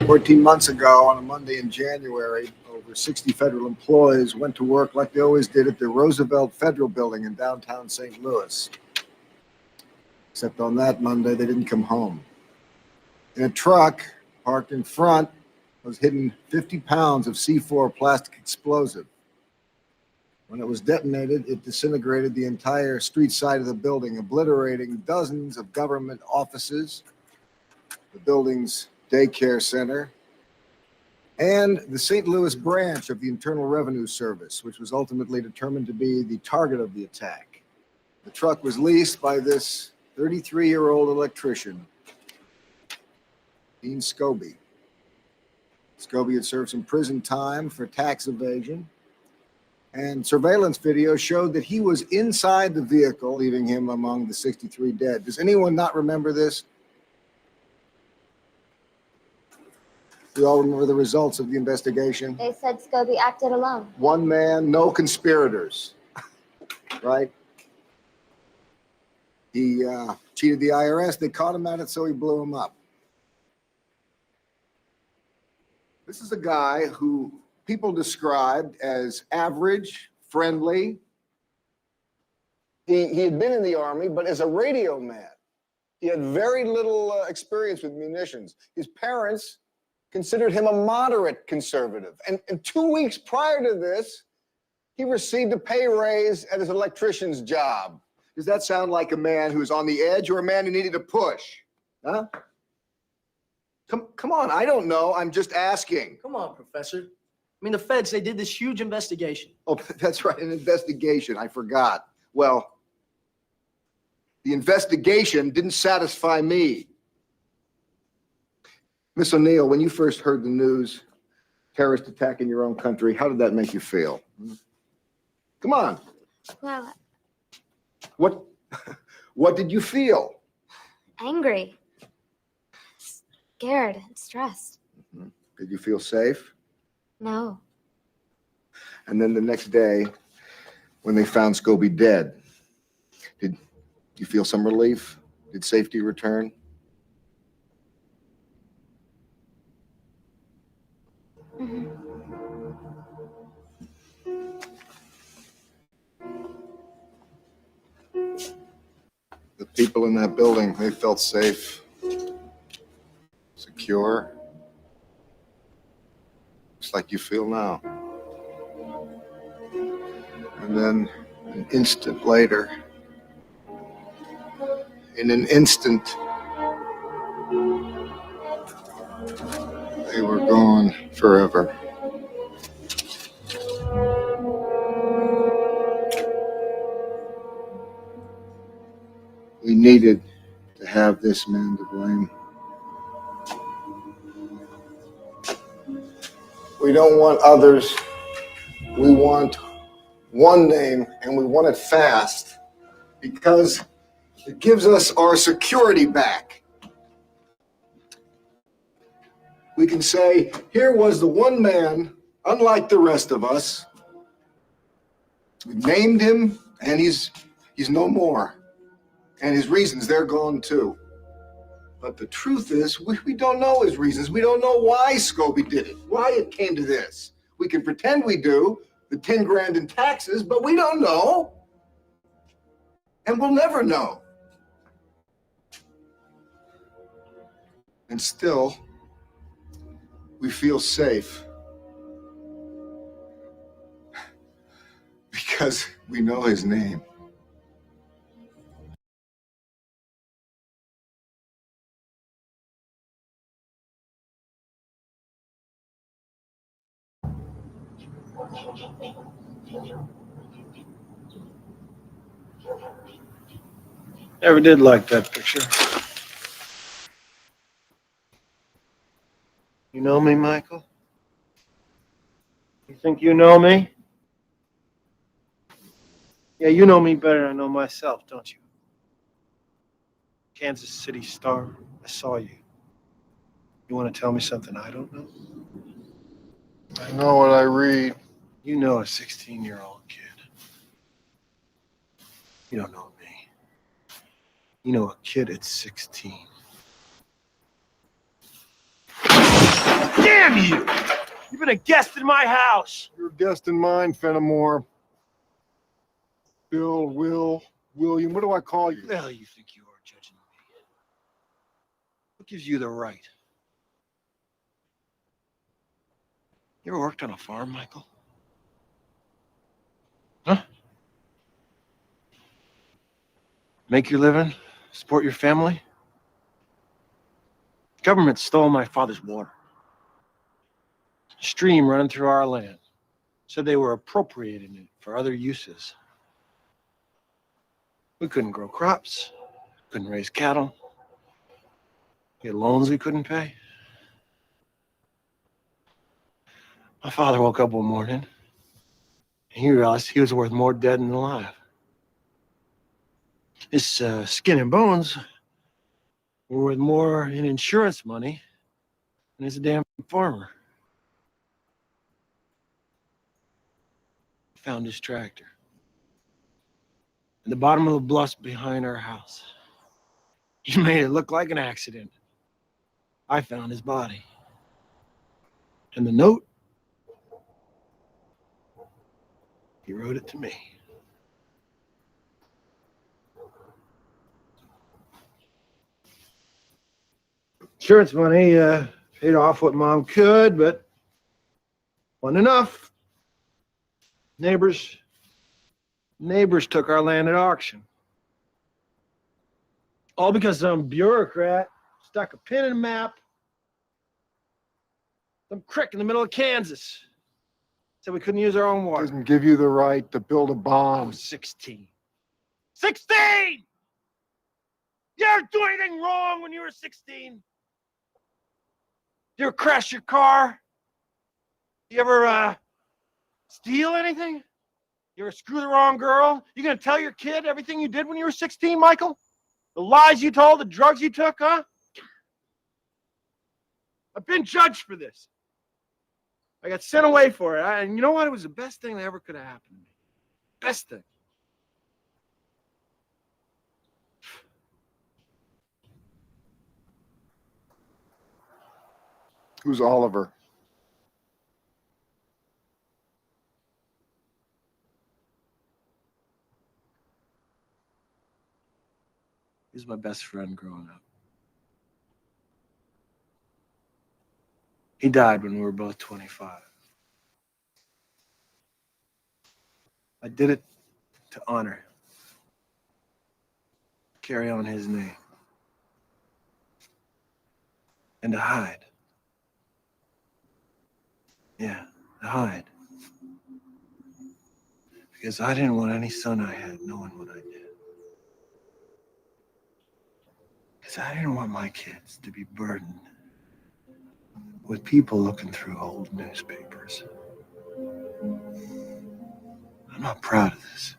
14 months ago, on a Monday in January, over 60 federal employees went to work like they always did at the Roosevelt Federal Building in downtown St. Louis. Except on that Monday, they didn't come home. In a truck parked in front was hidden 50 pounds of C4 plastic explosive. When it was detonated, it disintegrated the entire street side of the building, obliterating dozens of government offices, the building's daycare center, and the St. Louis branch of the Internal Revenue Service, which was ultimately determined to be the target of the attack. The truck was leased by this 33-year-old electrician, Dean Scobie. Scobie had served some prison time for tax evasion, and surveillance video showed that he was inside the vehicle, leaving him among the 63 dead. Does anyone not remember this? We all remember the results of the investigation. They said Scobie acted alone. One man, no conspirators, right? He cheated the IRS. They caught him at it, so he blew him up. This is a guy who people described as average, friendly. He had been in the Army, but as a radio man. He had very little experience with munitions. His parents considered him a moderate conservative. And 2 weeks prior to this, he received a pay raise at his electrician's job. Does that sound like a man who's on the edge or a man who needed a push? Huh? Come on, I don't know. I'm just asking. Come on, Professor. I mean, the feds, they did this huge investigation. Oh, that's right, an investigation. I forgot. Well, the investigation didn't satisfy me. Miss O'Neill, when you first heard the news, terrorist attack in your own country, how did that make you feel? Come on. Well, What did you feel? angry, scared, and stressed. Did you feel safe? No. And then the next day, when they found Scobie dead, did you feel some relief? Did safety return? Mm-hmm. The people in that building, they felt safe, secure, just like you feel now. And then an instant later, in an instant, they were gone forever. We needed to have this man to blame. We don't want others. We want one name, and we want it fast because it gives us our security back. We can say, here was the one man, unlike the rest of us. We named him, and he's no more. And his reasons, they're gone too. But the truth is, we don't know his reasons. We don't know why Scobie did it, why it came to this. We can pretend we do, the 10 grand in taxes, but we don't know. And we'll never know. And still, we feel safe. Because we know his name. Never did like that picture. You know me, Michael? You think you know me? Yeah, you know me better than I know myself, don't you? Kansas City Star, I saw you. You want to tell me something I don't know? I know what I read. You know a 16-year-old kid. You don't know me. You know a kid at 16. Damn you! You've been a guest in my house. You're a guest in mine, Fenimore. Bill, Will, William, what do I call you? Who the hell you think you are judging me? What gives you the right? You ever worked on a farm, Michael? Huh? Make your living? Support your family? The government stole my father's water. A stream running through our land. Said they were appropriating it for other uses. We couldn't grow crops, couldn't raise cattle. We had loans we couldn't pay. My father woke up one morning and he realized he was worth more dead than alive. His skin and bones were worth more in insurance money than as a damn farmer. Found his tractor at the bottom of the bluffs behind our house. He made it look like an accident. I found his body. And the note, he wrote it to me. Insurance money paid off what Mom could, but wasn't enough. Neighbors took our land at auction. All because some bureaucrat stuck a pin in a map. Some crick in the middle of Kansas. Said we couldn't use our own water. Doesn't give you the right to build a I bomb. was 16. 16! You ever do anything wrong when you were 16? You ever crash your car? You ever steal anything? You ever screw the wrong girl? You gonna tell your kid everything you did when you were 16, Michael? The lies you told, the drugs you took, huh? I've been judged for this. I got sent away for it. And you know what? It was the best thing that ever could have happened to me. Best thing. Who's Oliver? He was my best friend growing up. He died when we were both 25. I did it to honor him. Carry on his name. And to hide. Yeah, to hide. Because I didn't want any son I had knowing what I did. Because I didn't want my kids to be burdened with people looking through old newspapers. I'm not proud of this.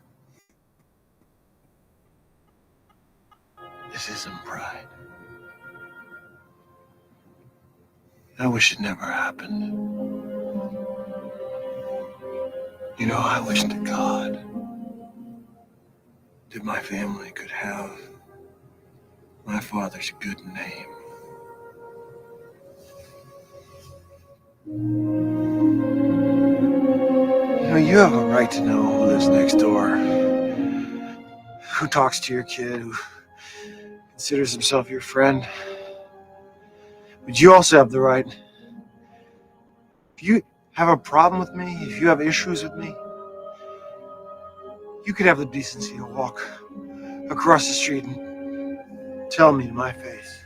This isn't pride. I wish it never happened. You know, I wish to God that my family could have my father's good name. You know, you have a right to know who lives next door, who talks to your kid, who considers himself your friend. But you also have the right, if you have a problem with me, if you have issues with me, you could have the decency to walk across the street and tell me to my face.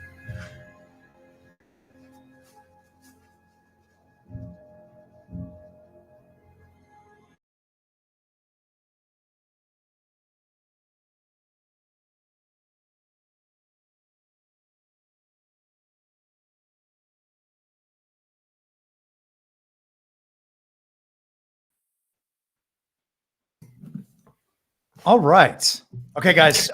All right. Okay, guys.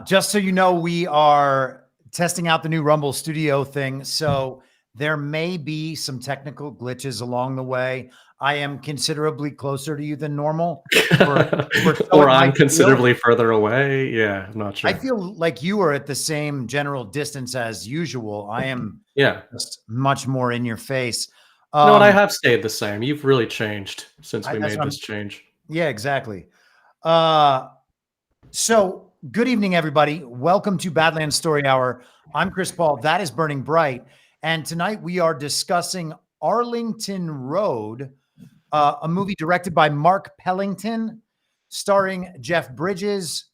Just so you know, we are testing out the new Rumble Studio thing. So there may be some technical glitches along the way. I am considerably closer to you than normal. Or I'm considerably further away. Yeah, I'm not sure. I feel like you are at the same general distance as usual. I am Yeah. just much more in your face. No, and I have stayed the same. You've really changed since we that's made what this change. Yeah, exactly. So good evening, everybody. Welcome to Badlands Story Hour. I'm Chris Paul. That is Burning Bright. And tonight we are discussing Arlington Road, a movie directed by Mark Pellington, starring Jeff Bridges,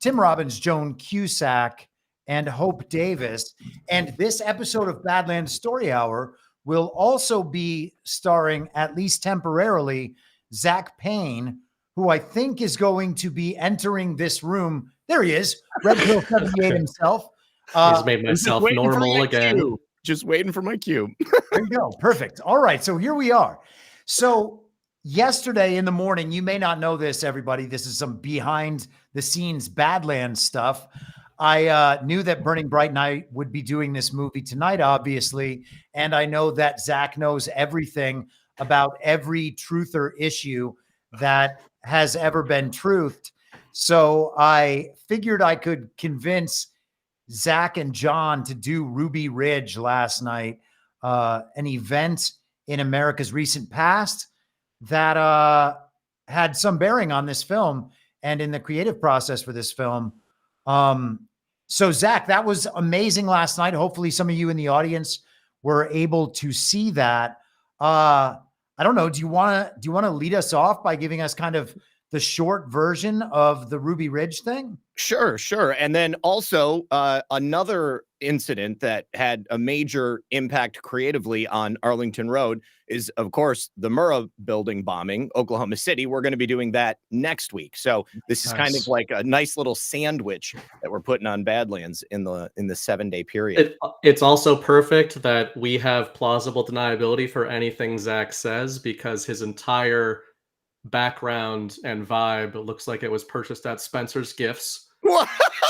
Tim Robbins, Joan Cusack, and Hope Davis. And this episode of Badlands Story Hour will also be starring, at least temporarily, Zach Payne, who I think is going to be entering this room. There he is, Red Pill 78 himself. He's made myself waiting for normal my again. cue. Just waiting for my cue. There you go. Perfect. All right. So here we are. So yesterday in the morning, you may not know this, everybody. This is some behind the scenes Badlands stuff. I knew that Burning Bright and I would be doing this movie tonight, obviously. And I know that Zach knows everything about every truther issue that has ever been truthed. So I figured I could convince Zach and John to do Ruby Ridge last night, an event in America's recent past that had some bearing on this film and in the creative process for this film. So Zach, that was amazing last night. Hopefully some of you in the audience were able to see that. I don't know. Do you want to lead us off by giving us kind of the short version of the Ruby Ridge thing? Sure. And then also another incident that had a major impact creatively on Arlington Road is, of course, the Murrah building bombing, Oklahoma City. We're going to be doing that next week. So this is kind of like a nice little sandwich that we're putting on Badlands in the 7-day period. It's also perfect that we have plausible deniability for anything Zach says, because his entire background and vibe looks like it was purchased at Spencer's Gifts.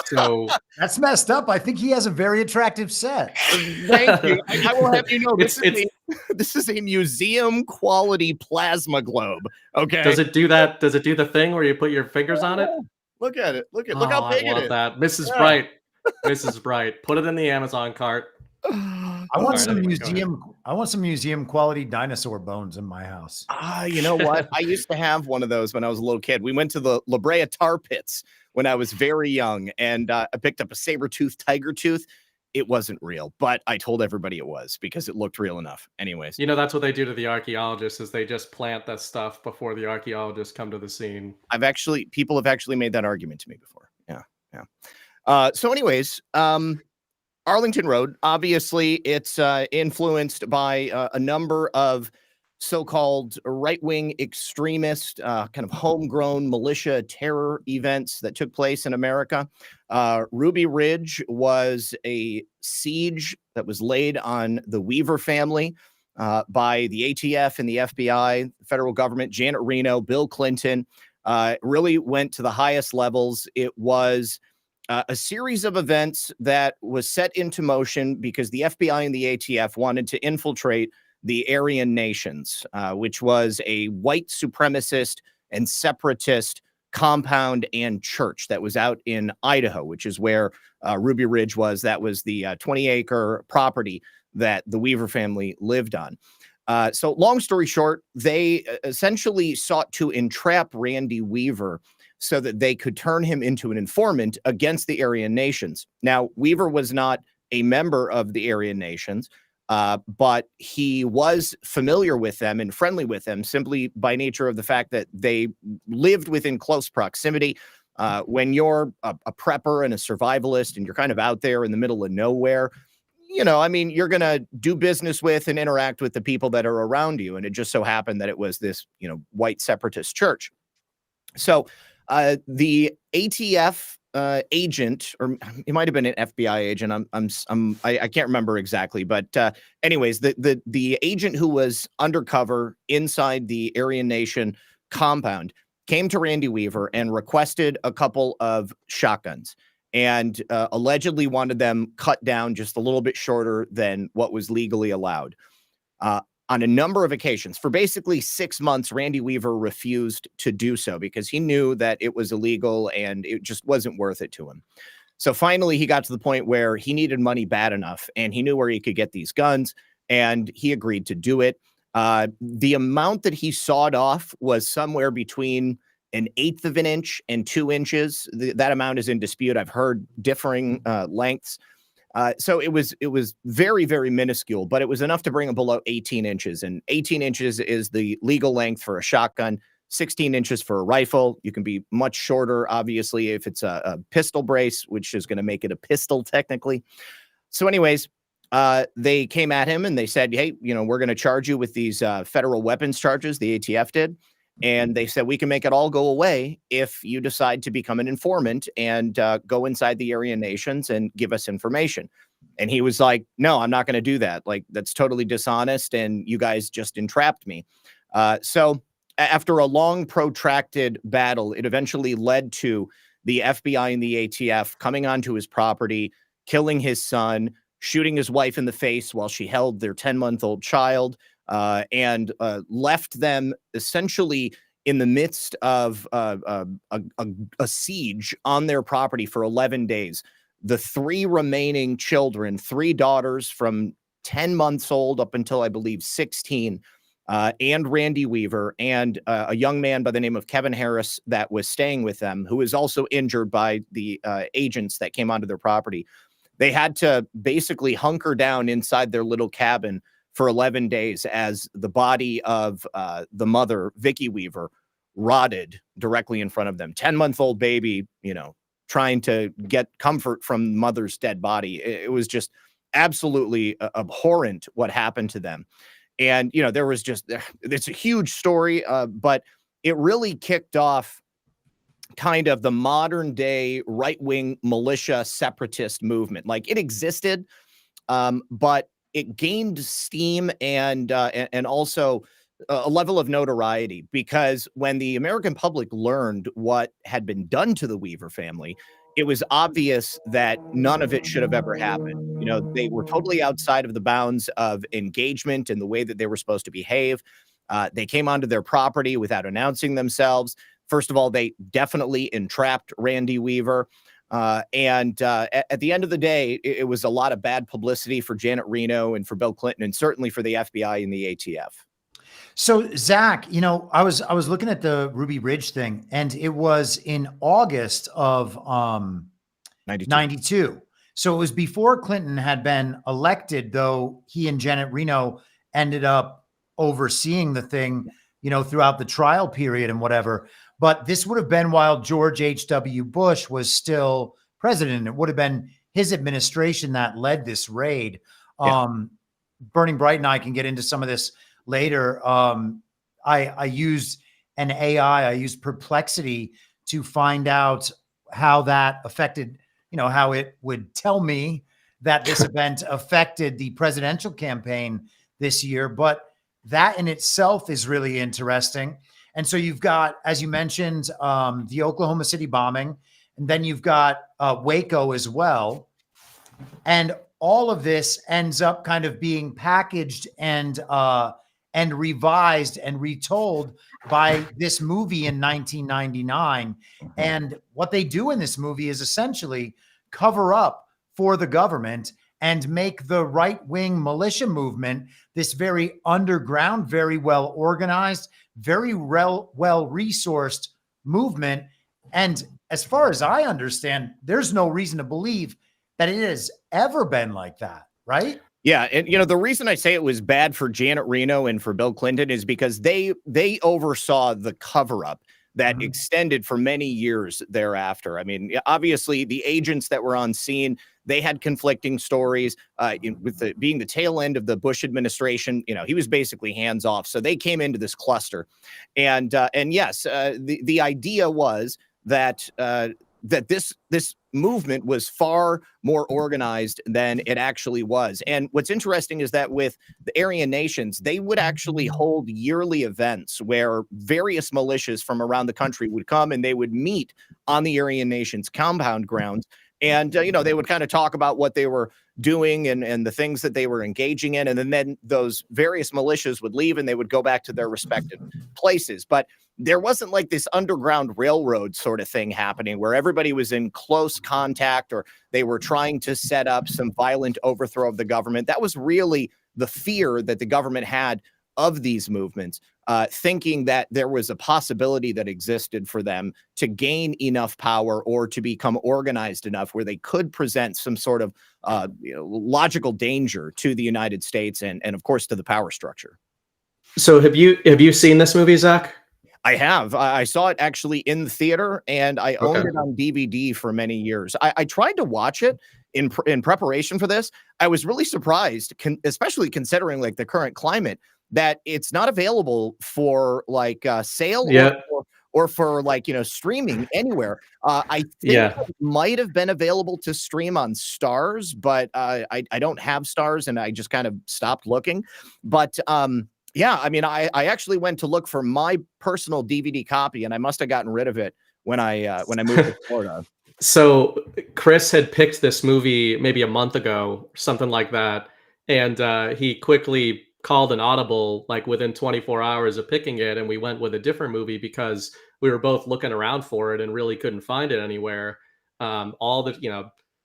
So that's messed up. I think he has a very attractive set. Thank you. I will have you know this is a museum quality plasma globe. Okay. Does it do that? Does it do the thing where you put your fingers on it? Look at it. Look how big I want it is. that. Mrs. Bright. Mrs. Bright. Put it in the Amazon cart. I want some museum quality dinosaur bones in my house. You know what? I used to have one of those when I was a little kid. We went to the La Brea tar pits when I was very young, and I picked up a saber-toothed tiger tooth. It wasn't real, but I told everybody it was because it looked real enough. Anyways, you know, that's what they do to the archaeologists, is they just plant that stuff before the archaeologists come to the scene. People have actually made that argument to me before. Yeah. So anyways, Arlington Road, obviously it's influenced by a number of so-called right-wing extremist, kind of homegrown militia terror events that took place in America. Ruby Ridge was a siege that was laid on the Weaver family by the ATF and the FBI, the federal government, Janet Reno, Bill Clinton. Really went to the highest levels. It was a series of events that was set into motion because the FBI and the ATF wanted to infiltrate the Aryan nations, which was a white supremacist and separatist compound and church that was out in Idaho, which is where Ruby Ridge was. That was the 20-acre property that the Weaver family lived on. So long story short, they essentially sought to entrap Randy Weaver so that they could turn him into an informant against the Aryan nations. Now, Weaver was not a member of the Aryan nations, but he was familiar with them and friendly with them simply by nature of the fact that they lived within close proximity. When you're a prepper and a survivalist and you're kind of out there in the middle of nowhere, you know, I mean, you're going to do business with and interact with the people that are around you. And it just so happened that it was this, you know, white separatist church. So the ATF agent, or it might have been an FBI agent. I can't remember exactly, but anyways, the agent who was undercover inside the Aryan Nation compound came to Randy Weaver and requested a couple of shotguns, and allegedly wanted them cut down just a little bit shorter than what was legally allowed. On a number of occasions, for basically 6 months, Randy Weaver refused to do so because he knew that it was illegal and it just wasn't worth it to him. So finally, he got to the point where he needed money bad enough, and he knew where he could get these guns, and he agreed to do it. The amount that he sawed off was somewhere between 1/8 of an inch and 2 inches. That amount is in dispute. I've heard differing lengths. So it was very, very minuscule, but it was enough to bring him below 18 inches. And 18 inches is the legal length for a shotgun, 16 inches for a rifle. You can be much shorter, obviously, if it's a pistol brace, which is going to make it a pistol technically. So anyways, they came at him and they said, hey, we're going to charge you with these federal weapons charges, the ATF did. And they said, we can make it all go away if you decide to become an informant and go inside the Aryan nations and give us information. And he was like, no, I'm not going to do that. Like, that's totally dishonest. And you guys just entrapped me. So after a long protracted battle, it eventually led to the FBI and the ATF coming onto his property, killing his son, shooting his wife in the face while she held their 10-month-old child, and left them essentially in the midst of a siege on their property for 11 days. The 3 remaining children, 3 daughters from 10 months old up until, I believe, 16, and Randy Weaver, and a young man by the name of Kevin Harris that was staying with them, who was also injured by the agents that came onto their property. They had to basically hunker down inside their little cabin for 11 days as the body of the mother, Vicky Weaver, rotted directly in front of them. 10-month-old baby, trying to get comfort from mother's dead body. It was just absolutely abhorrent what happened to them. And, there was it's a huge story, but it really kicked off kind of the modern day right-wing militia separatist movement. Like, it existed, but it gained steam and also a level of notoriety, because when the American public learned what had been done to the Weaver family, it was obvious that none of it should have ever happened. They were totally outside of the bounds of engagement and the way that they were supposed to behave. They came onto their property without announcing themselves. First of all, they definitely entrapped Randy Weaver. And at the end of the day, it was a lot of bad publicity for Janet Reno and for Bill Clinton, and certainly for the FBI and the ATF. So Zach, I was looking at the Ruby Ridge thing, and it was in August of 92. So it was before Clinton had been elected, though he and Janet Reno ended up overseeing the thing, throughout the trial period and whatever. But this would have been while George H.W. Bush was still president. It would have been his administration that led this raid. Yeah. Burning Bright and I can get into some of this later. I used an AI, I used Perplexity to find out how that affected, how it would tell me that this event affected the presidential campaign this year. But that in itself is really interesting. And so you've got, as you mentioned, the Oklahoma City bombing, and then you've got Waco as well. And all of this ends up kind of being packaged and revised and retold by this movie in 1999. And what they do in this movie is essentially cover up for the government and make the right-wing militia movement this very underground, very well organized, very well-resourced movement. And as far as I understand, there's no reason to believe that it has ever been like that, right? Yeah, and the reason I say it was bad for Janet Reno and for Bill Clinton is because they oversaw the cover-up that extended for many years thereafter. I mean, obviously, the agents that were on scene, they had conflicting stories. With being the tail end of the Bush administration, he was basically hands off. So they came into this cluster, and yes, the idea was that this movement was far more organized than it actually was. And what's interesting is that with the Aryan nations, they would actually hold yearly events where various militias from around the country would come and they would meet on the Aryan nations compound grounds. And, they would kind of talk about what they were doing and the things that they were engaging in. And then those various militias would leave and they would go back to their respective places. But there wasn't like this underground railroad sort of thing happening where everybody was in close contact or they were trying to set up some violent overthrow of the government. That was really the fear that the government had of these movements, thinking that there was a possibility that existed for them to gain enough power or to become organized enough where they could present some sort of logical danger to the United States and of course to the power structure. So have you seen this movie, Zach? I have. I saw it actually in the theater, and I owned Okay. it on DVD for many years. I tried to watch it in preparation for this. I was really surprised, especially considering like the current climate, that it's not available for like sale Yeah. or for like streaming anywhere. I think Yeah. it might have been available to stream on Stars, but I don't have Stars, and I just kind of stopped looking. But yeah, I mean, I actually went to look for my personal DVD copy, and I must have gotten rid of it when I moved to Florida. So Chris had picked this movie maybe a month ago, something like that, and he quickly called an audible like within 24 hours of picking it, and we went with a different movie because we were both looking around for it and really couldn't find it anywhere.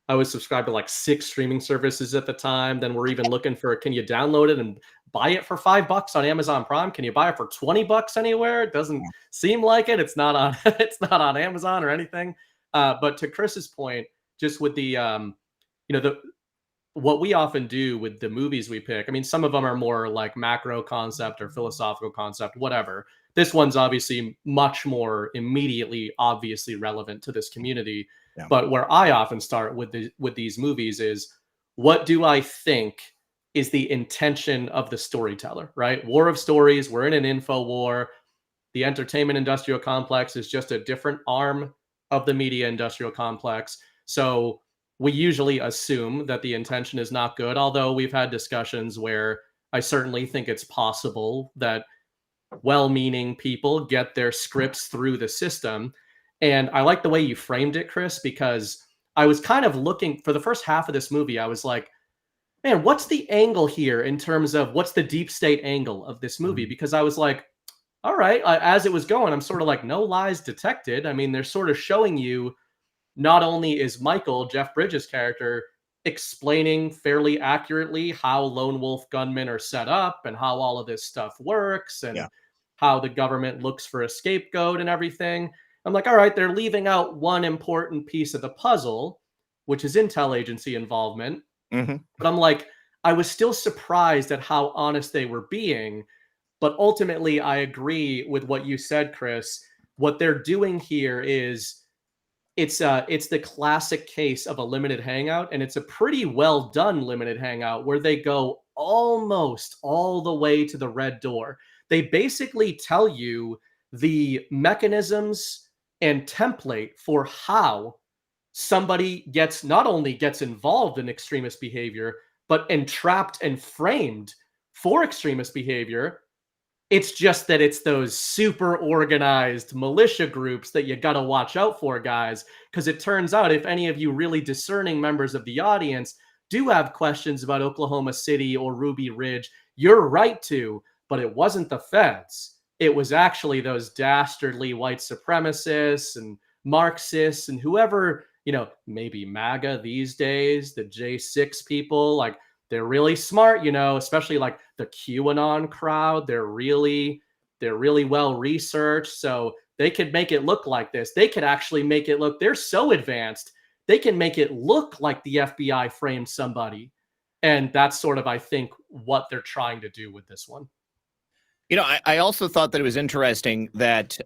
I was subscribed to like 6 streaming services at the time. Then we're even looking for, can you download it and buy it for $5 on Amazon Prime? Can you buy it for $20 anywhere? It doesn't seem like it. It's not on it's not on Amazon or anything. But to Chris's point, just with the what we often do with the movies we pick, I mean, some of them are more like macro concept or philosophical concept, whatever. This one's obviously much more immediately, obviously relevant to this community. Yeah. But where I often start with these movies is, what do I think is the intention of the storyteller, right? War of stories. We're in an info war. The entertainment industrial complex is just a different arm of the media industrial complex. So we usually assume that the intention is not good, although we've had discussions where I certainly think it's possible that well-meaning people get their scripts through the system. And I like the way you framed it, Chris, because I was kind of looking for the first half of this movie. I was like, man, what's the angle here in terms of what's the deep state angle of this movie? Because I was like, all right, as it was going, I'm sort of like, no lies detected. I mean, they're sort of showing you, not only is Michael, Jeff Bridges' character, explaining fairly accurately how lone wolf gunmen are set up and how all of this stuff works and how the government looks for a scapegoat and everything. I'm like, all right, they're leaving out one important piece of the puzzle, which is intel agency involvement. Mm-hmm. But I'm like, I was still surprised at how honest they were being. But ultimately, I agree with what you said, Chris. What they're doing here is it's the classic case of a limited hangout, and it's a pretty well done limited hangout where they go almost all the way to the red door. They basically tell you the mechanisms and template for how somebody not only gets involved in extremist behavior, but entrapped and framed for extremist behavior. It's just that it's those super organized militia groups that you got to watch out for, guys, because it turns out if any of you really discerning members of the audience do have questions about Oklahoma City or Ruby Ridge, you're right to, but it wasn't the feds. It was actually those dastardly white supremacists and Marxists and whoever, maybe MAGA these days, the J6 people, like they're really smart, especially like the QAnon crowd. They're really well researched. So they could make it look like this. They could actually make it look, they're so advanced, they can make it look like the FBI framed somebody. And that's sort of, I think, what they're trying to do with this one. I also thought that it was interesting that,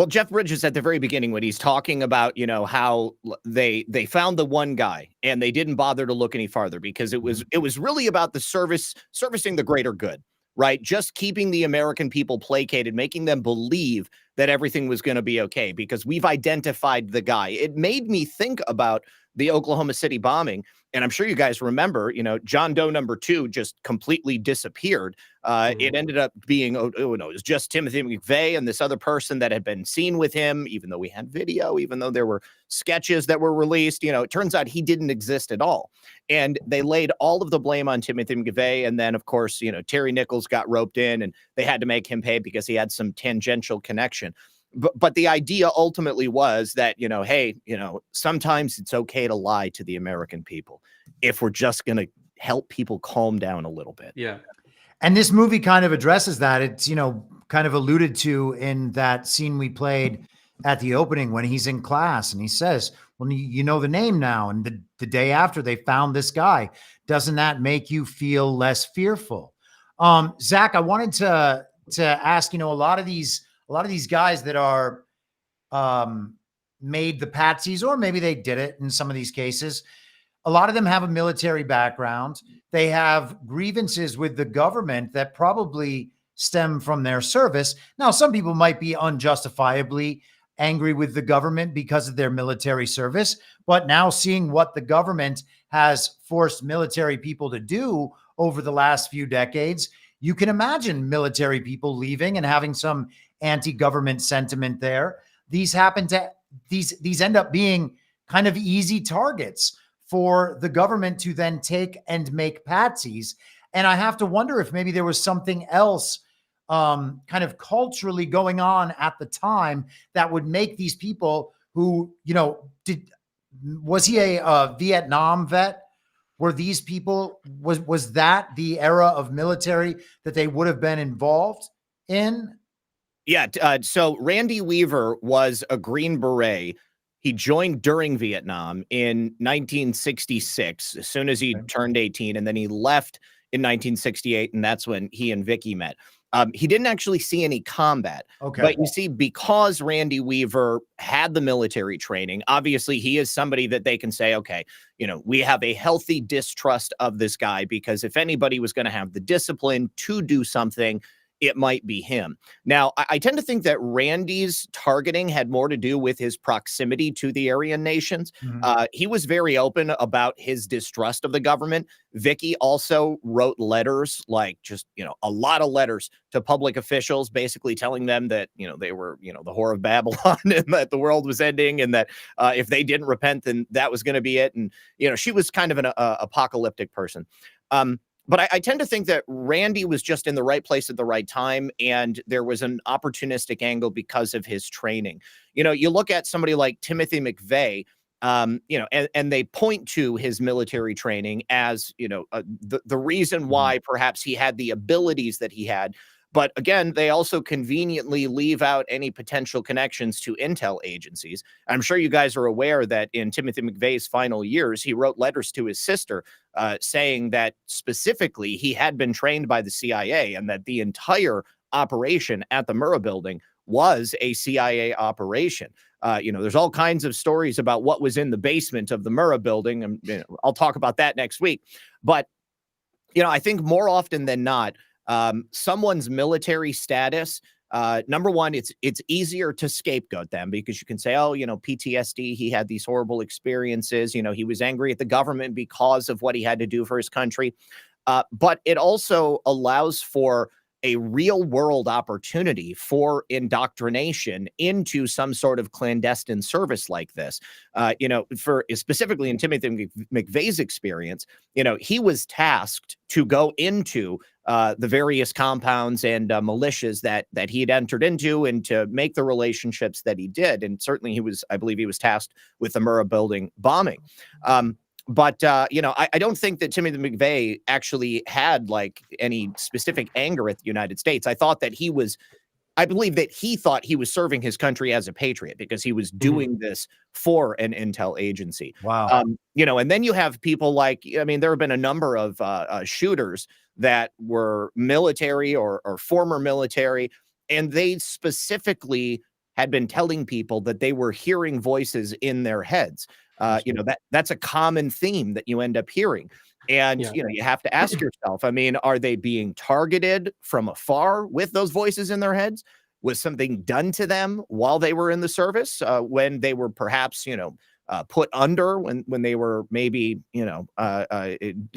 Jeff Bridges at the very beginning, when he's talking about, how they found the one guy and they didn't bother to look any farther because it was really about the servicing the greater good, right? Just keeping the American people placated, making them believe that everything was going to be okay because we've identified the guy. It made me think about the Oklahoma City bombing. And I'm sure you guys remember, John Doe #2 just completely disappeared. It ended up being, it was just Timothy McVeigh and this other person that had been seen with him, even though we had video, even though there were sketches that were released. It turns out he didn't exist at all. And they laid all of the blame on Timothy McVeigh. And then, of course, Terry Nichols got roped in and they had to make him pay because he had some tangential connection. But the idea ultimately was that, hey, sometimes it's okay to lie to the American people if we're just going to help people calm down a little bit. Yeah. And this movie kind of addresses that. It's, kind of alluded to in that scene we played at the opening when he's in class and he says, well, you know the name now. And the day after they found this guy, doesn't that make you feel less fearful? Zach, I wanted to ask, a lot of these guys that are made the patsies, or maybe they did it in some of these cases. A lot of them have a military background. They have grievances with the government that probably stem from their service. Now, some people might be unjustifiably angry with the government because of their military service, but now seeing what the government has forced military people to do over the last few decades, you can imagine military people leaving and having some anti-government sentiment there. These end up being kind of easy targets for the government to then take and make patsies. And I have to wonder if maybe there was something else kind of culturally going on at the time that would make these people who, was he a Vietnam vet? Were these people, was that the era of military that they would have been involved in? Yeah. So Randy Weaver was a Green Beret. He joined during Vietnam in 1966, as soon as he turned 18, and then he left in 1968, and that's when he and Vicky met. He didn't actually see any combat. Okay. But you see, because Randy Weaver had the military training, obviously he is somebody that they can say, okay, we have a healthy distrust of this guy, because if anybody was going to have the discipline to do something, it might be him. Now, I tend to think that Randy's targeting had more to do with his proximity to the Aryan nations. Mm-hmm. He was very open about his distrust of the government. Vicky also wrote letters, like just, a lot of letters to public officials, basically telling them that, they were, the whore of Babylon and that the world was ending, and that if they didn't repent, then that was going to be it. And, she was kind of an apocalyptic person. But I tend to think that Randy was just in the right place at the right time, and there was an opportunistic angle because of his training. You look at somebody like Timothy McVeigh, and they point to his military training as, the reason why perhaps he had the abilities that he had. But again, they also conveniently leave out any potential connections to intel agencies. I'm sure you guys are aware that in Timothy McVeigh's final years, he wrote letters to his sister saying that specifically he had been trained by the CIA, and that the entire operation at the Murrah building was a CIA operation. There's all kinds of stories about what was in the basement of the Murrah building, and I'll talk about that next week. But, I think more often than not, someone's military status, number one, it's easier to scapegoat them, because you can say, oh, PTSD, he had these horrible experiences, he was angry at the government because of what he had to do for his country. But it also allows for a real world opportunity for indoctrination into some sort of clandestine service like this. For specifically in Timothy McVeigh's experience, he was tasked to go into the various compounds and militias that he had entered into, and to make the relationships that he did. And certainly I believe he was tasked with the Murrah building bombing. But I don't think that Timothy McVeigh actually had like any specific anger at the United States. I believe that he thought he was serving his country as a patriot, because he was doing this for an intel agency. Wow. And then you have people like, there have been a number of shooters that were military or former military, and they specifically had been telling people that they were hearing voices in their heads. That's a common theme that you end up hearing. And, you have to ask yourself, are they being targeted from afar with those voices in their heads? Was something done to them while they were in the service, when they were perhaps, put under, when they were maybe,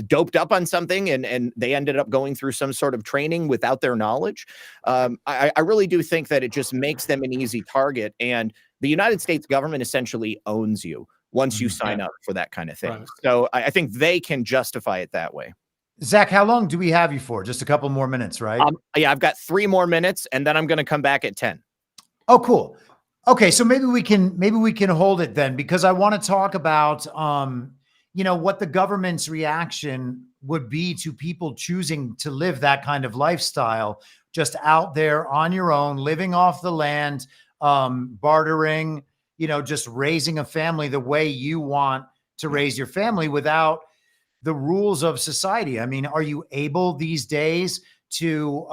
doped up on something, and they ended up going through some sort of training without their knowledge? I really do think that it just makes them an easy target. And the United States government essentially owns you once you sign up for that kind of thing. Right. So I think they can justify it that way. Zach, how long do we have you for? Just a couple more minutes, right? Yeah, I've got 3 more minutes, and then I'm going to come back at 10. Oh, cool. Okay, so maybe we can hold it then, because I want to talk about what the government's reaction would be to people choosing to live that kind of lifestyle, just out there on your own, living off the land, bartering, just raising a family the way you want to raise your family without the rules of society. I mean, are you able these days to,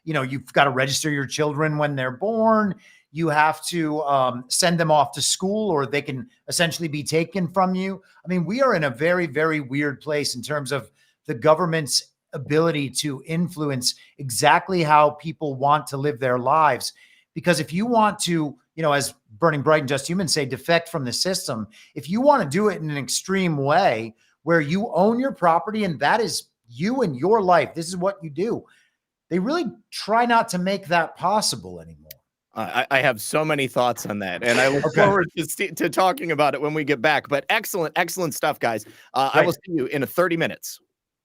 you've got to register your children when they're born. You have to send them off to school, or they can essentially be taken from you. I mean, we are in a very, very weird place in terms of the government's ability to influence exactly how people want to live their lives. Because if you want to, as Burning Bright and Just Human say, defect from the system, if you want to do it in an extreme way where you own your property and that is you and your life, this is what you do, they really try not to make that possible anymore. I have so many thoughts on that, and I look forward to talking about it when we get back. But excellent stuff, guys. I will see you in 30 minutes.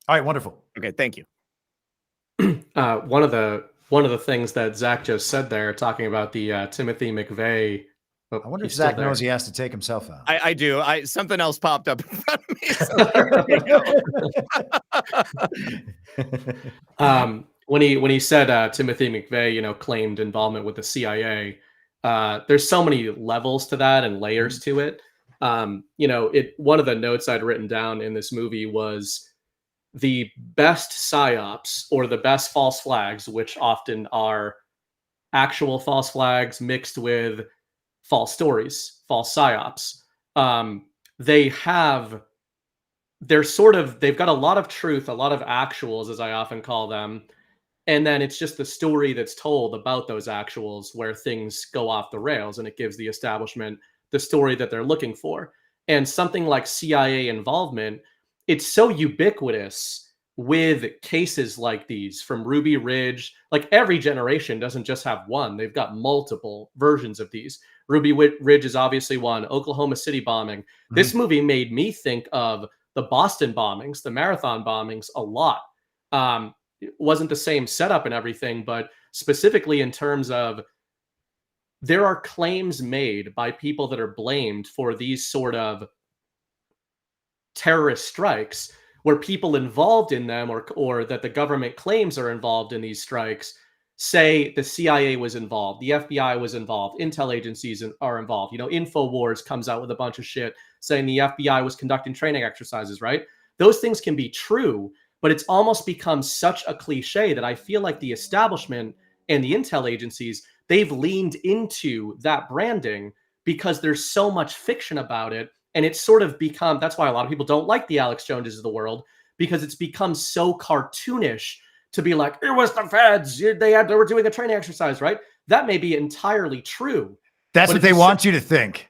All right, wonderful. Okay, thank you. One of the things that Zach just said there, talking about the Timothy McVeigh. I wonder if Zach knows he has to take himself out. I do. Something else popped up in front of me. So When he said Timothy McVeigh, claimed involvement with the CIA, there's so many levels to that and layers to it. One of the notes I'd written down in this movie was the best psyops, or the best false flags, which often are actual false flags mixed with false stories, false psyops. They've got a lot of truth, a lot of actuals, as I often call them. And then it's just the story that's told about those actuals where things go off the rails, and it gives the establishment the story that they're looking for. And something like CIA involvement, it's so ubiquitous with cases like these from Ruby Ridge. Like, every generation doesn't just have one. They've got multiple versions of these. Ruby Ridge is obviously one. Oklahoma City bombing. Mm-hmm. This movie made me think of the Boston bombings, the marathon bombings, a lot. It wasn't the same setup and everything, but specifically in terms of, there are claims made by people that are blamed for these sort of terrorist strikes, where people involved in them, or that the government claims are involved in these strikes, say the CIA was involved, the FBI was involved, intel agencies are involved. InfoWars comes out with a bunch of shit saying the FBI was conducting training exercises, right? Those things can be true, but it's almost become such a cliche that I feel like the establishment and the intel agencies, they've leaned into that branding because there's so much fiction about it. And it's sort of become, that's why a lot of people don't like the Alex Joneses of the world, because it's become so cartoonish to be like, it was the feds, they were doing a training exercise, right? That may be entirely true. That's what they want you to think.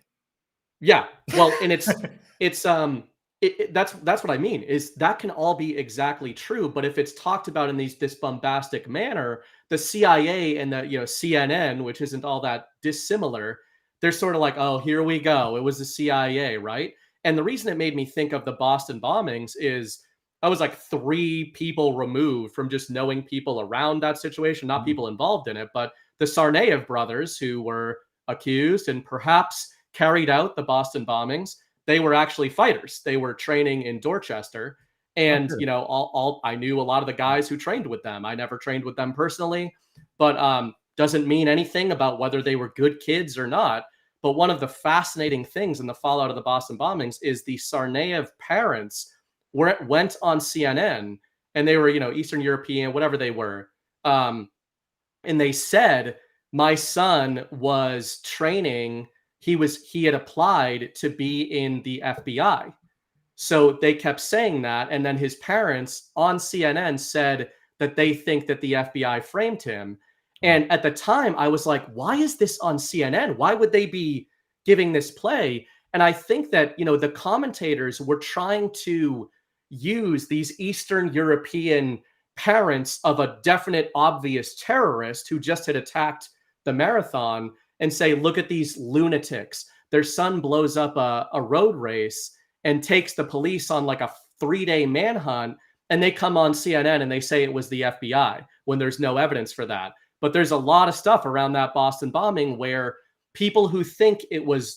Yeah. Well, and that's what I mean, is that can all be exactly true. But if it's talked about in this bombastic manner, the CIA and the CNN, which isn't all that dissimilar, they're sort of like, oh, here we go. It was the CIA, right? And the reason it made me think of the Boston bombings is I was like 3 people removed from just knowing people around that situation, not people involved in it, but the Tsarnaev brothers, who were accused and perhaps carried out the Boston bombings, they were actually fighters. They were training in Dorchester. And, I knew a lot of the guys who trained with them. I never trained with them personally, but doesn't mean anything about whether they were good kids or not. But one of the fascinating things in the fallout of the Boston bombings is the Tsarnaev parents went on CNN, and they were, Eastern European, whatever they were. And they said, my son was training. He had applied to be in the FBI. So they kept saying that. And then his parents on CNN said that they think that the FBI framed him. And at the time I was like, why is this on CNN? Why would they be giving this play? And I think that, the commentators were trying to use these Eastern European parents of a definite, obvious terrorist who just had attacked the marathon and say, look at these lunatics. Their son blows up a road race and takes the police on like a 3-day manhunt, and they come on CNN and they say it was the FBI when there's no evidence for that. But there's a lot of stuff around that Boston bombing where people who think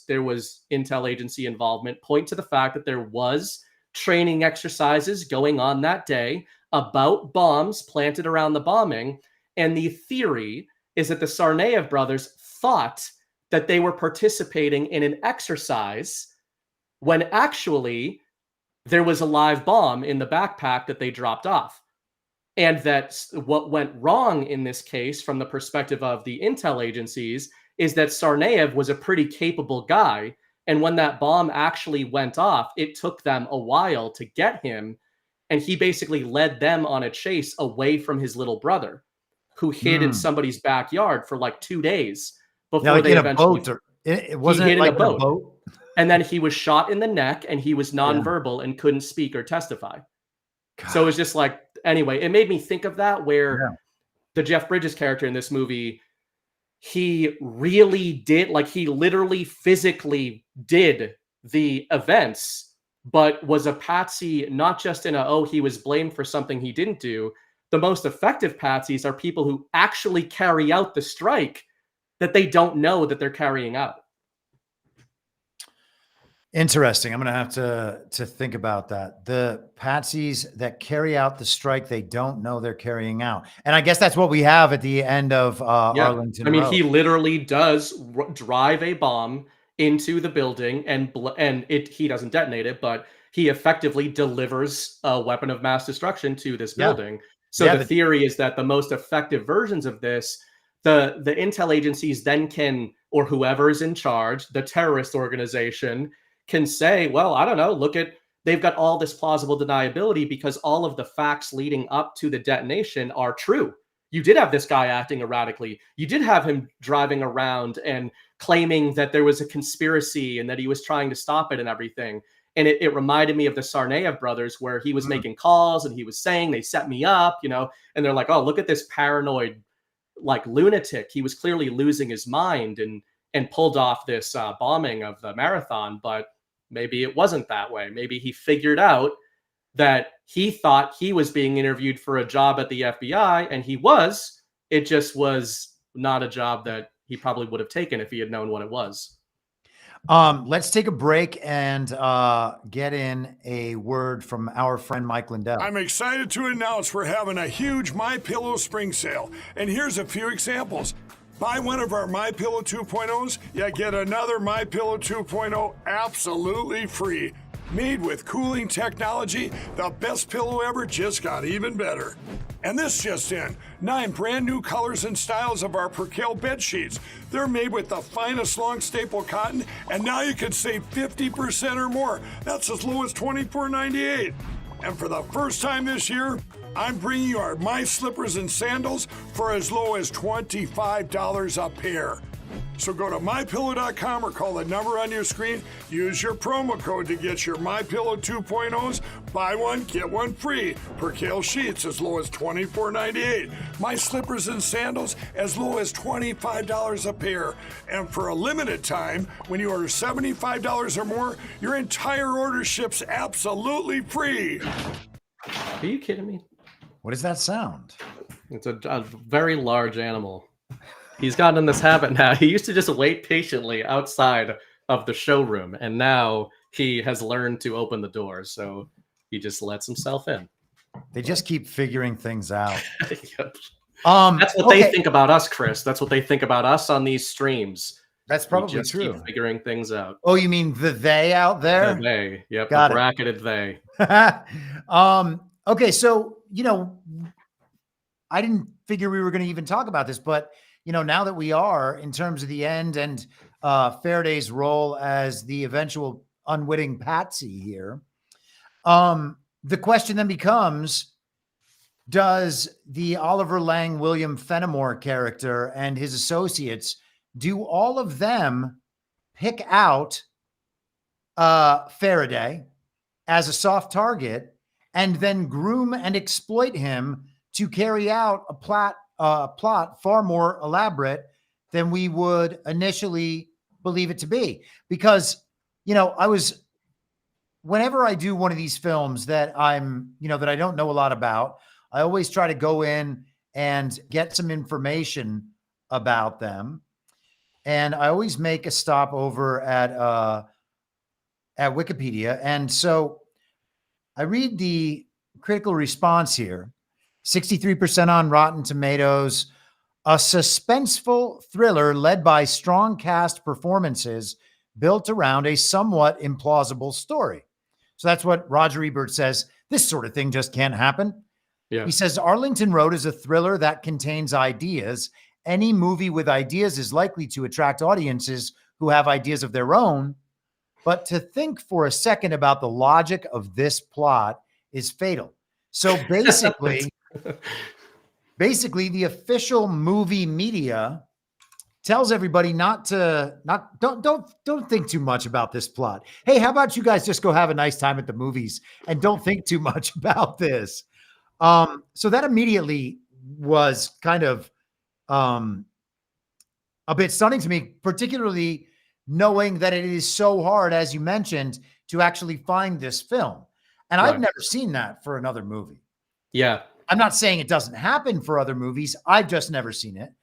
there was intel agency involvement point to the fact that there was training exercises going on that day about bombs planted around the bombing. And the theory is that the Tsarnaev brothers thought that they were participating in an exercise when actually there was a live bomb in the backpack that they dropped off. And that what went wrong in this case, from the perspective of the intel agencies, is that Tsarnaev was a pretty capable guy. And when that bomb actually went off, it took them a while to get him. And he basically led them on a chase away from his little brother, who hid in somebody's backyard for like 2 days before Yeah, like they in a eventually. boat, or it wasn't hid in like a in a boat. boat. And then he was shot in the neck, and he was nonverbal and couldn't speak or testify. So it was just like, anyway, it made me think of that, where the Jeff Bridges character in this movie, he really did, like, he literally physically did the events, but was a patsy, not just in a, oh, he was blamed for something he didn't do. The most effective patsies are people who actually carry out the strike that they don't know that they're carrying out. Interesting. I'm going to have to think about that. The patsies that carry out the strike they don't know they're carrying out. And I guess that's what we have at the end of Arlington I mean, Road. he literally does drive a bomb into the building, and he doesn't detonate it, but he effectively delivers a weapon of mass destruction to this building. So the theory is that the most effective versions of this, the intel agencies then can, or whoever is in charge, the terrorist organization, can say, well, I don't know, they've got all this plausible deniability because all of the facts leading up to the detonation are true. You did have this guy acting erratically. You did have him driving around and claiming that there was a conspiracy and that he was trying to stop it and everything. And it reminded me of the Tsarnaev brothers, where he was making calls and he was saying, they set me up, and they're like, oh, look at this paranoid, like, lunatic. He was clearly losing his mind and pulled off this bombing of the marathon. But maybe it wasn't that way. Maybe he figured out that he thought he was being interviewed for a job at the FBI, and he was. It just was not a job that he probably would have taken if he had known what it was. Let's take a break and get in a word from our friend Mike Lindell. I'm excited to announce we're having a huge MyPillow spring sale, and here's a few examples. Buy one of our MyPillow 2.0s, you get another MyPillow 2.0 absolutely free. Made with cooling technology, the best pillow ever just got even better. And this just in, 9 brand new colors and styles of our Percale bed sheets. They're made with the finest long staple cotton, and now you can save 50% or more. That's as low as $24.98. And for the first time this year, I'm bringing you our My Slippers and Sandals for as low as $25 a pair. So go to MyPillow.com or call the number on your screen. Use your promo code to get your MyPillow 2.0s. Buy one, get one free. Percale sheets as low as $24.98. My Slippers and Sandals as low as $25 a pair. And for a limited time, when you order $75 or more, your entire order ships absolutely free. Are you kidding me? What does that sound? It's a very large animal. He's gotten in this habit now. He used to just wait patiently outside of the showroom, and now he has learned to open the door, so he just lets himself in. They just keep figuring things out. Yep. That's what they think about us, Chris. That's what they think about us on these streams. That's probably just true. Keep figuring things out. Oh, you mean the they out there? The they. Yep. Got the bracketed they. Okay, so I didn't figure we were going to even talk about this, but now that we are, in terms of the end and Faraday's role as the eventual unwitting patsy here, the question then becomes, does the Oliver Lang William Fenimore character and his associates, do all of them pick out Faraday as a soft target and then groom and exploit him to carry out a plot far more elaborate than we would initially believe it to be? Because, whenever I do one of these films that that I don't know a lot about, I always try to go in and get some information about them. And I always make a stop over at Wikipedia. And so I read the critical response here. 63% on Rotten Tomatoes. A suspenseful thriller led by strong cast performances built around a somewhat implausible story. So that's what Roger Ebert says. This sort of thing just can't happen. Yeah. He says Arlington Road is a thriller that contains ideas. Any movie with ideas is likely to attract audiences who have ideas of their own. But to think for a second about the logic of this plot is fatal. So basically, the official movie media tells everybody don't think too much about this plot. Hey, how about you guys just go have a nice time at the movies and don't think too much about this? So that immediately was kind of a bit stunning to me, particularly knowing that it is so hard, as you mentioned, to actually find this film. And I've never seen that for another movie. Yeah. I'm not saying it doesn't happen for other movies. I've just never seen it.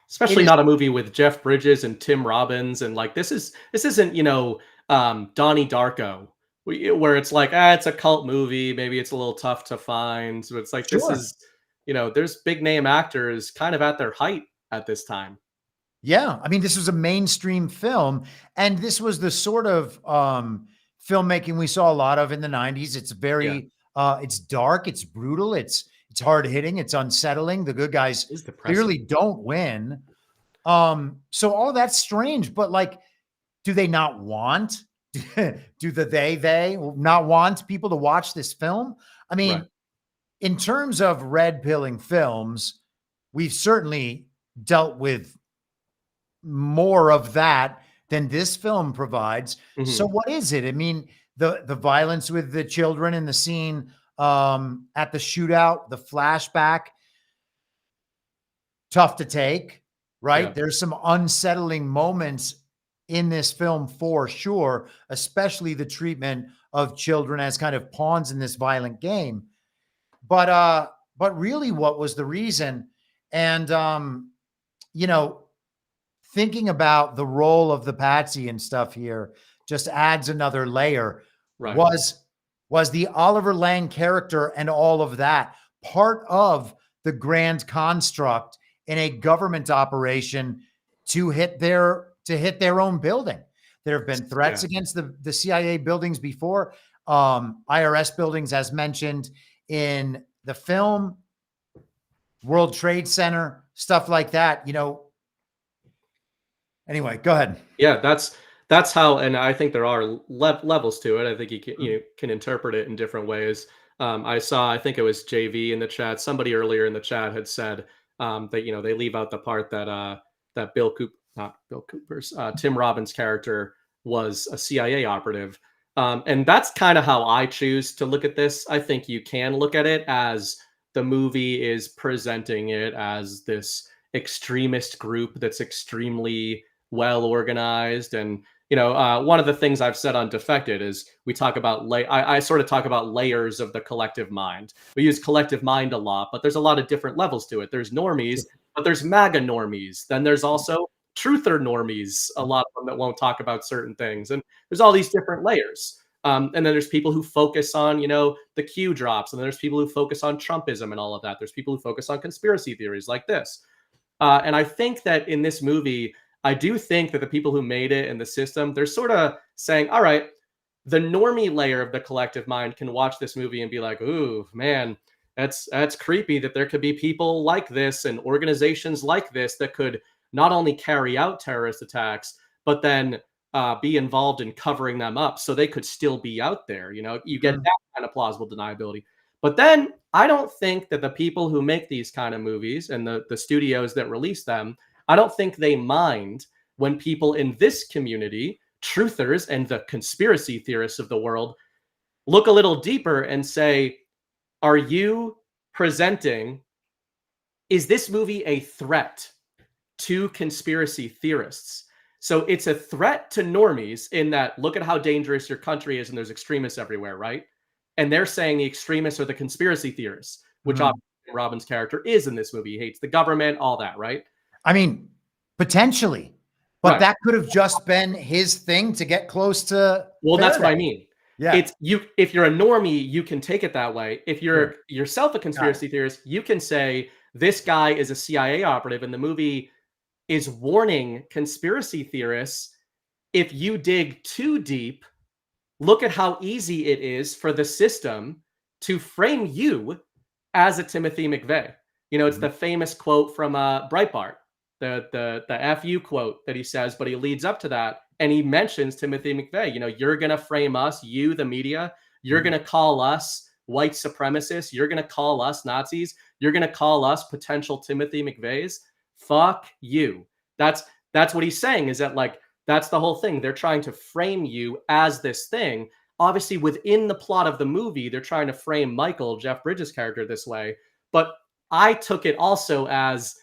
Especially not a movie with Jeff Bridges and Tim Robbins. And like, this isn't, Donnie Darko, where it's like, it's a cult movie. Maybe it's a little tough to find. So it's like, This is, there's big name actors kind of at their height at this time. Yeah. I mean, this was a mainstream film, and this was the sort of filmmaking we saw a lot of in the 90s. It's very, it's dark, it's brutal, it's hard hitting, it's unsettling. The good guys clearly don't win. So all that's strange, but like, do they not want, do they not want people to watch this film? I mean, in terms of red pilling films, we've certainly dealt with more of that than this film provides. Mm-hmm. So what is it? I mean, the violence with the children in the scene at the shootout, the flashback, tough to take, right? Yeah. There's some unsettling moments in this film for sure, especially the treatment of children as kind of pawns in this violent game. But really, what was the reason? And thinking about the role of the patsy and stuff here just adds another layer. Right. Was the Oliver Lang character and all of that part of the grand construct in a government operation to hit their own building? There have been threats against the CIA buildings before, IRS buildings, as mentioned in the film, World Trade Center, stuff like that. Anyway, go ahead. Yeah, that's how, and I think there are levels to it. I think you can interpret it in different ways. I think it was JV in the chat. Somebody earlier in the chat had said that they leave out the part that Tim Robbins' character was a CIA operative, and that's kind of how I choose to look at this. I think you can look at it as the movie is presenting it as this extremist group that's extremely well organized. And one of the things I've said on Defected is we talk about I sort of talk about layers of the collective mind. We use collective mind a lot, but there's a lot of different levels to it. There's normies, but there's MAGA normies. Then there's also truther normies, a lot of them that won't talk about certain things. And there's all these different layers. And then there's people who focus on, the Q drops. And then there's people who focus on Trumpism and all of that. There's people who focus on conspiracy theories like this. And I think that in this movie, I do think that the people who made it and the system, they're sort of saying, all right, the normie layer of the collective mind can watch this movie and be like, ooh, man, that's creepy that there could be people like this and organizations like this that could not only carry out terrorist attacks, but then be involved in covering them up so they could still be out there. You get that kind of plausible deniability. But then I don't think that the people who make these kind of movies and the studios that release them, I don't think they mind when people in this community, truthers and the conspiracy theorists of the world, look a little deeper and say, are you presenting, is this movie a threat to conspiracy theorists? So it's a threat to normies in that, look at how dangerous your country is and there's extremists everywhere, right? And they're saying the extremists are the conspiracy theorists, which obviously Robin's character is in this movie. He hates the government, all that, right? I mean, potentially, but that could have just been his thing to get close to. Well, that's what I mean. Yeah. It's you. If you're a normie, you can take it that way. If you're yourself a conspiracy theorist, you can say this guy is a CIA operative, and the movie is warning conspiracy theorists. If you dig too deep, look at how easy it is for the system to frame you as a Timothy McVeigh. It's the famous quote from Breitbart, the "fu" quote that he says, but he leads up to that and he mentions Timothy McVeigh. You're gonna frame us, you, the media. You're gonna call us white supremacists. You're gonna call us Nazis. You're gonna call us potential Timothy McVeighs. Fuck you. That's what he's saying. Is that like that's the whole thing? They're trying to frame you as this thing. Obviously, within the plot of the movie, they're trying to frame Michael, Jeff Bridges' character, this way. But I took it also as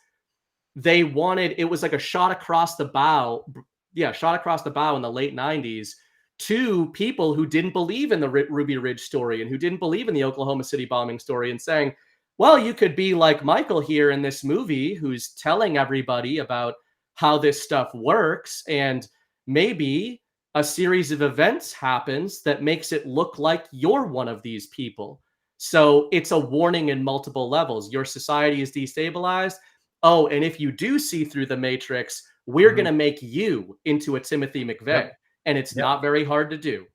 they wanted, it was like a shot across the bow. Yeah, shot across the bow in the late 90s to people who didn't believe in the Ruby Ridge story and who didn't believe in the Oklahoma City bombing story, and saying, well, you could be like Michael here in this movie who's telling everybody about how this stuff works, and maybe a series of events happens that makes it look like you're one of these people. So it's a warning in multiple levels. Your society is destabilized. Oh, and if you do see through the matrix, we're going to make you into a Timothy McVeigh. And it's not very hard to do.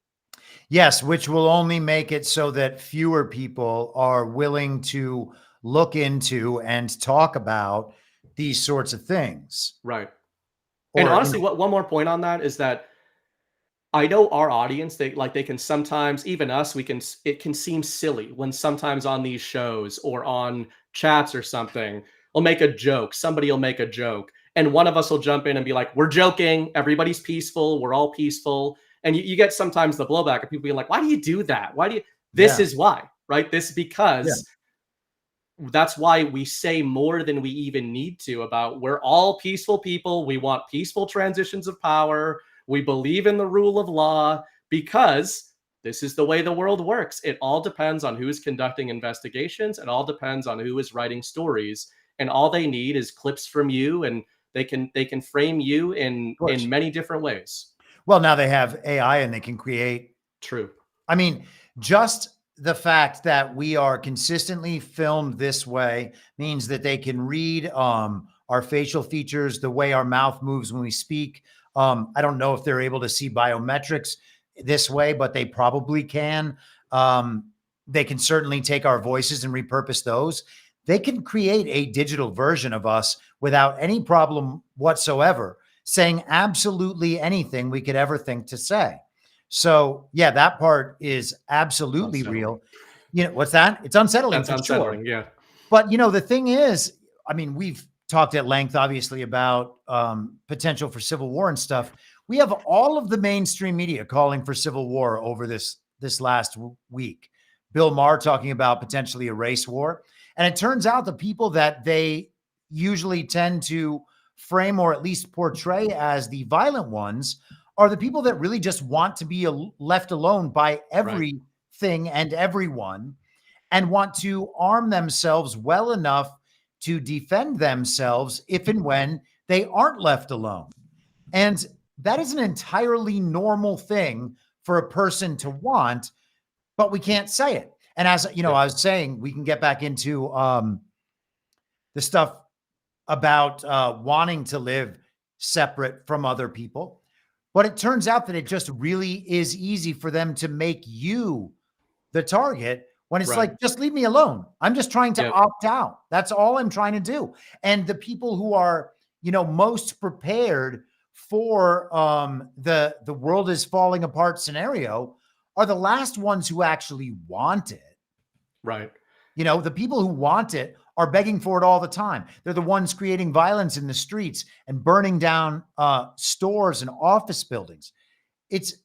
Yes, which will only make it so that fewer people are willing to look into and talk about these sorts of things. Right. And honestly, one more point on that is that I know our audience, they can sometimes, even us, it can seem silly when sometimes on these shows or on chats or something, we'll make a joke. Somebody will make a joke. And one of us will jump in and be like, we're joking. Everybody's peaceful. We're all peaceful. And you get sometimes the blowback of people being like, why do you do that? Why do you? This is why, right? This because that's why we say more than we even need to about we're all peaceful people. We want peaceful transitions of power. We believe in the rule of law because this is the way the world works. It all depends on who is conducting investigations. It all depends on who is writing stories. And all they need is clips from you, and they can frame you in many different ways. Well, now they have AI and they can create. True. I mean, just the fact that we are consistently filmed this way means that they can read our facial features, the way our mouth moves when we speak. I don't know if they're able to see biometrics this way, but they probably can. They can certainly take our voices and repurpose those. They can create a digital version of us without any problem whatsoever, saying absolutely anything we could ever think to say. So yeah, that part is absolutely real. What's that? It's unsettling. That's unsettling. Sure. Yeah. But the thing is, I mean, we've talked at length, obviously, about potential for civil war and stuff. We have all of the mainstream media calling for civil war over this last week. Bill Maher talking about potentially a race war. And it turns out the people that they usually tend to frame or at least portray as the violent ones are the people that really just want to be left alone by everything and everyone, and want to arm themselves well enough to defend themselves if and when they aren't left alone. And that is an entirely normal thing for a person to want, but we can't say it. And as I was saying, we can get back into the stuff about wanting to live separate from other people. But it turns out that it just really is easy for them to make you the target when it's like, just leave me alone. I'm just trying to opt out. That's all I'm trying to do. And the people who are, most prepared for the world is falling apart scenario are the last ones who actually want it. Right. The people who want it are begging for it all the time. They're the ones creating violence in the streets and burning down stores and office buildings. It's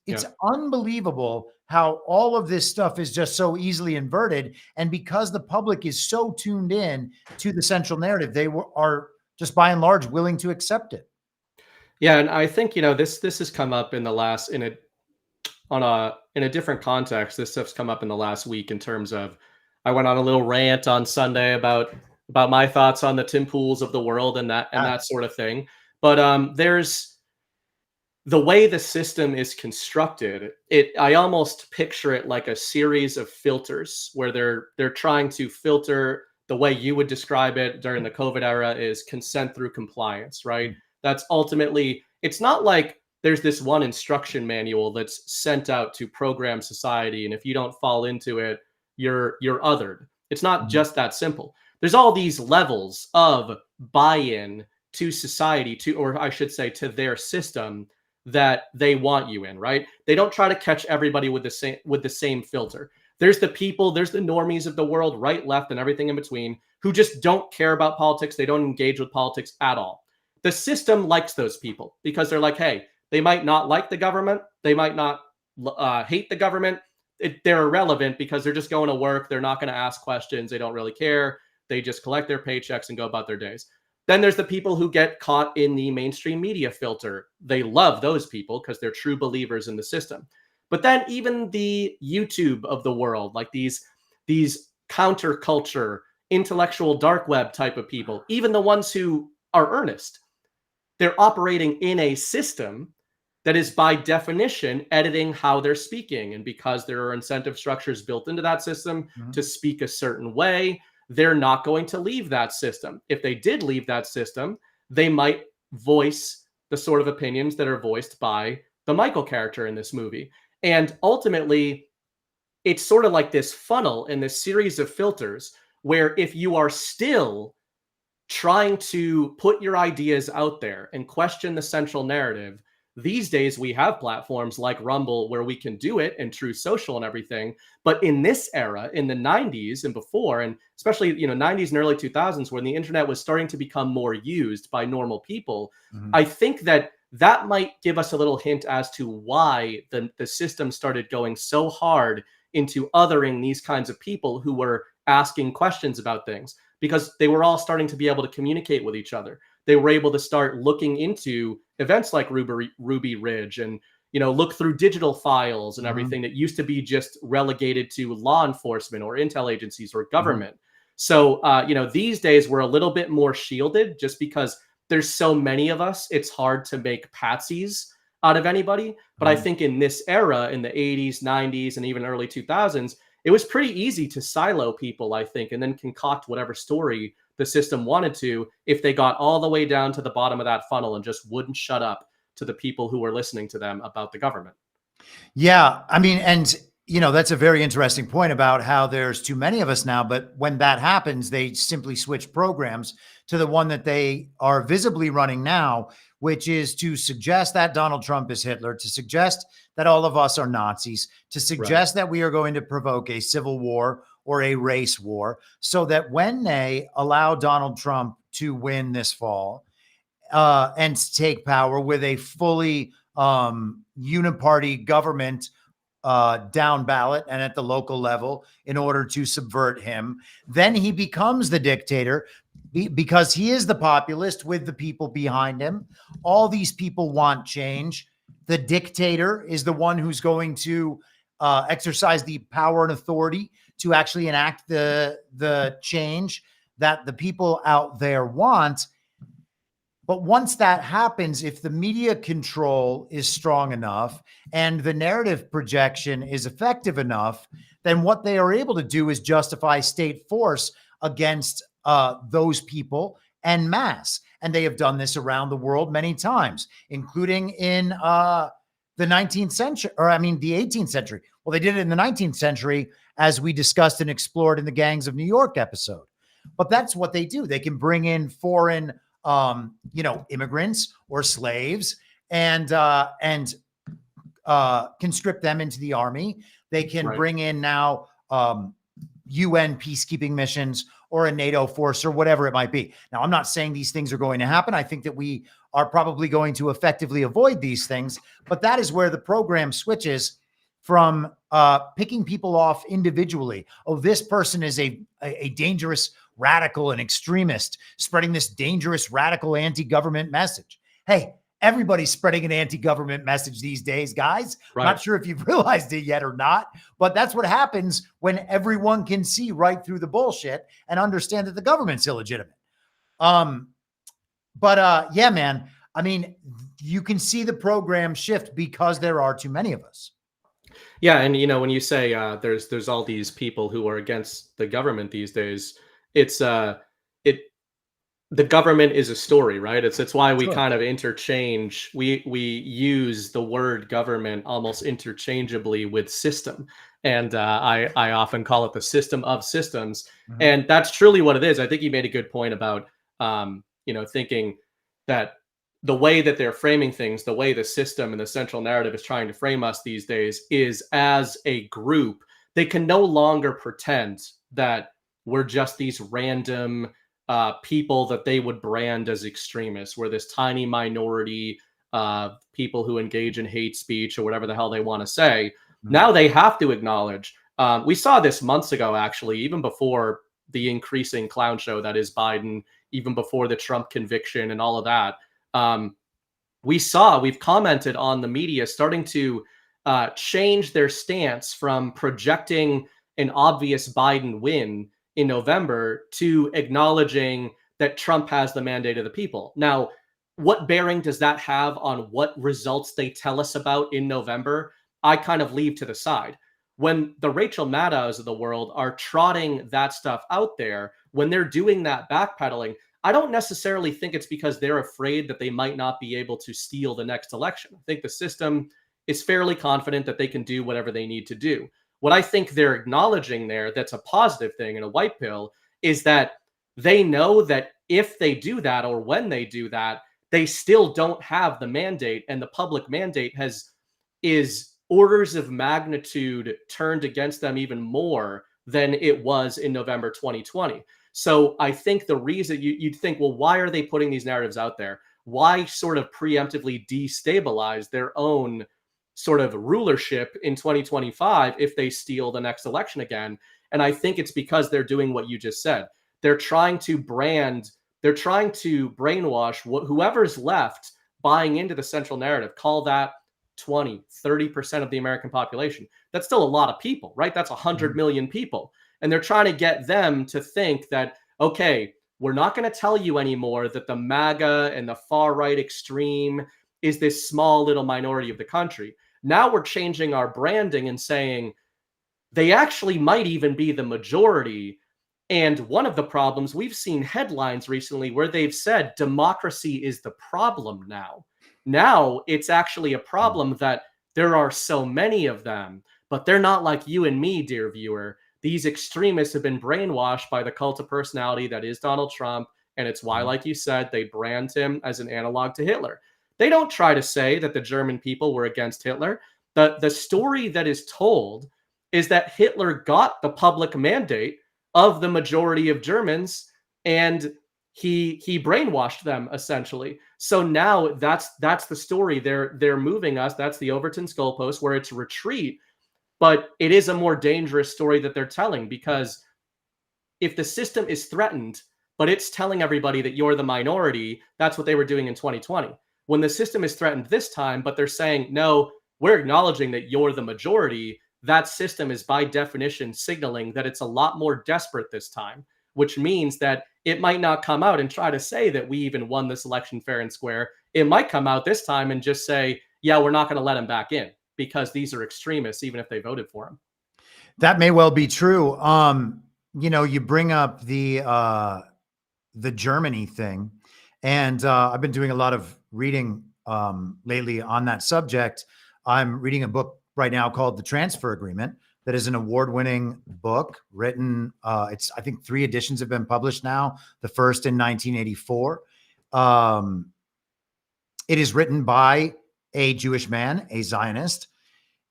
unbelievable how all of this stuff is just so easily inverted. And because the public is so tuned in to the central narrative, they are just by and large willing to accept it. Yeah, and I think this has come up in the last in a different context. This stuff's come up in the last week in terms of I went on a little rant on Sunday about my thoughts on the Tim Pools of the world and that sort of thing. But there's the way the system is constructed, I almost picture it like a series of filters where they're trying to filter the way you would describe it during the COVID era is consent through compliance, right? That's ultimately, it's not like there's this one instruction manual that's sent out to program society, and if you don't fall into it, you're othered. It's not just that simple. There's all these levels of buy-in to society, or I should say to their system that they want you in, right? They don't try to catch everybody with the same filter. There's the people, there's the normies of the world, right, left, and everything in between, who just don't care about politics. They don't engage with politics at all. The system likes those people because they're like, hey, they might not like the government. They might not hate the government. They're irrelevant because they're just going to work. They're not going to ask questions. They don't really care. They just collect their paychecks and go about their days. Then there's the people who get caught in the mainstream media filter. They love those people because they're true believers in the system. But then even the YouTube of the world, like these counterculture, intellectual dark web type of people, even the ones who are earnest, they're operating in a system that is by definition editing how they're speaking. And because there are incentive structures built into that system to speak a certain way, they're not going to leave that system. If they did leave that system, they might voice the sort of opinions that are voiced by the Michael character in this movie. And ultimately, it's sort of like this funnel and this series of filters where if you are still trying to put your ideas out there and question the central narrative, these days we have platforms like Rumble where we can do it and True Social and everything. But in this era, in the 90s and before, and especially 90s and early 2000s, when the internet was starting to become more used by normal people, I think that might give us a little hint as to why the system started going so hard into othering these kinds of people who were asking questions about things, because they were all starting to be able to communicate with each other. They were able to start looking into events like Ruby Ridge and, look through digital files and everything that used to be just relegated to law enforcement or intel agencies or government. So, these days we're a little bit more shielded just because there's so many of us. It's hard to make patsies out of anybody. But I think in this era, in the 80s, 90s, and even early 2000s, it was pretty easy to silo people, I think, and then concoct whatever story the system wanted to if they got all the way down to the bottom of that funnel and just wouldn't shut up to the people who were listening to them about the government. Yeah. I mean, and that's a very interesting point about how there's too many of us now, but when that happens, they simply switch programs to the one that they are visibly running now, which is to suggest that Donald Trump is Hitler, to suggest that all of us are Nazis, to suggest that we are going to provoke a civil war or a race war, so that when they allow Donald Trump to win this fall and to take power with a fully uniparty government down ballot and at the local level in order to subvert him, then he becomes the dictator because he is the populist with the people behind him. All these people want change. The dictator is the one who's going to exercise the power and authority to actually enact the change that the people out there want. But once that happens, if the media control is strong enough and the narrative projection is effective enough, then what they are able to do is justify state force against those people en masse. And they have done this around the world many times, including in the 19th century, the 18th century. Well, they did it in the 19th century, as we discussed and explored in the Gangs of New York episode. But that's what they do. They can bring in foreign immigrants or slaves and conscript them into the army. They can bring in now UN peacekeeping missions or a NATO force or whatever it might be. Now, I'm not saying these things are going to happen. I think that we are probably going to effectively avoid these things, but that is where the program switches from picking people off individually. Oh, this person is a dangerous radical and extremist spreading this dangerous radical anti-government message. Hey, everybody's spreading an anti-government message these days, guys. I'm not sure if you've realized it yet or not, but that's what happens when everyone can see right through the bullshit and understand that the government's illegitimate. Yeah, man, I mean, you can see the program shift because there are too many of us. Yeah, and when you say there's all these people who are against the government these days, it's it the government is a story, right? It's why we Sure. kind of interchange. We use the word government almost interchangeably with system, and I often call it the system of systems, Mhm. and that's truly what it is. I think you made a good point about thinking that the way that they're framing things, the way the system and the central narrative is trying to frame us these days is as a group. They can no longer pretend that we're just these random people that they would brand as extremists. We're this tiny minority of people who engage in hate speech or whatever the hell they want to say. Mhm. Now they have to acknowledge. We saw this months ago, actually, even before the increasing clown show that is Biden, even before the Trump conviction and all of that. We've commented on the media starting to change their stance from projecting an obvious Biden win in November to acknowledging that Trump has the mandate of the people. Now, what bearing does that have on what results they tell us about in November? I kind of leave to the side. When the Rachel Maddows of the world are trotting that stuff out there, when they're doing that backpedaling, I don't necessarily think it's because they're afraid that they might not be able to steal the next election. I think the system is fairly confident that they can do whatever they need to do. What I think they're acknowledging there, that's a positive thing in a white pill, is that they know that if they do that or when they do that, they still don't have the mandate, and the public mandate is orders of magnitude turned against them even more than it was in November 2020. So I think the reason you'd think, well, why are they putting these narratives out there? Why sort of preemptively destabilize their own sort of rulership in 2025 if they steal the next election again? And I think it's because they're doing what you just said. They're trying to brainwash whoever's left buying into the central narrative. Call that 20, 30% of the American population. That's still a lot of people, right? That's 100 million people. And they're trying to get them to think that, okay, we're not going to tell you anymore that the MAGA and the far right extreme is this small little minority of the country. Now we're changing our branding and saying they actually might even be the majority. And one of the problems, we've seen headlines recently where they've said democracy is the problem now. Now it's actually a problem that there are so many of them, but they're not like you and me, dear viewer. These extremists have been brainwashed by the cult of personality that is Donald Trump. And it's why, like you said, they brand him as an analog to Hitler. They don't try to say that the German people were against Hitler. The story that is told is that Hitler got the public mandate of the majority of Germans, and he brainwashed them essentially. So now that's the story. They're moving us. That's the Overton's goalpost, where it's retreat. But it is a more dangerous story that they're telling, because if the system is threatened, but it's telling everybody that you're the minority, that's what they were doing in 2020. When the system is threatened this time, but they're saying, no, we're acknowledging that you're the majority, that system is by definition signaling that it's a lot more desperate this time, which means that it might not come out and try to say that we even won this election fair and square. It might come out this time and just say, yeah, we're not going to let him back in, because these are extremists, even if they voted for him. That may well be true. You bring up the Germany thing, and I've been doing a lot of reading lately on that subject. I'm reading a book right now called The Transfer Agreement, that is an award-winning book written. I think 3 editions have been published now. The first in 1984. It is written by a Jewish man, a Zionist,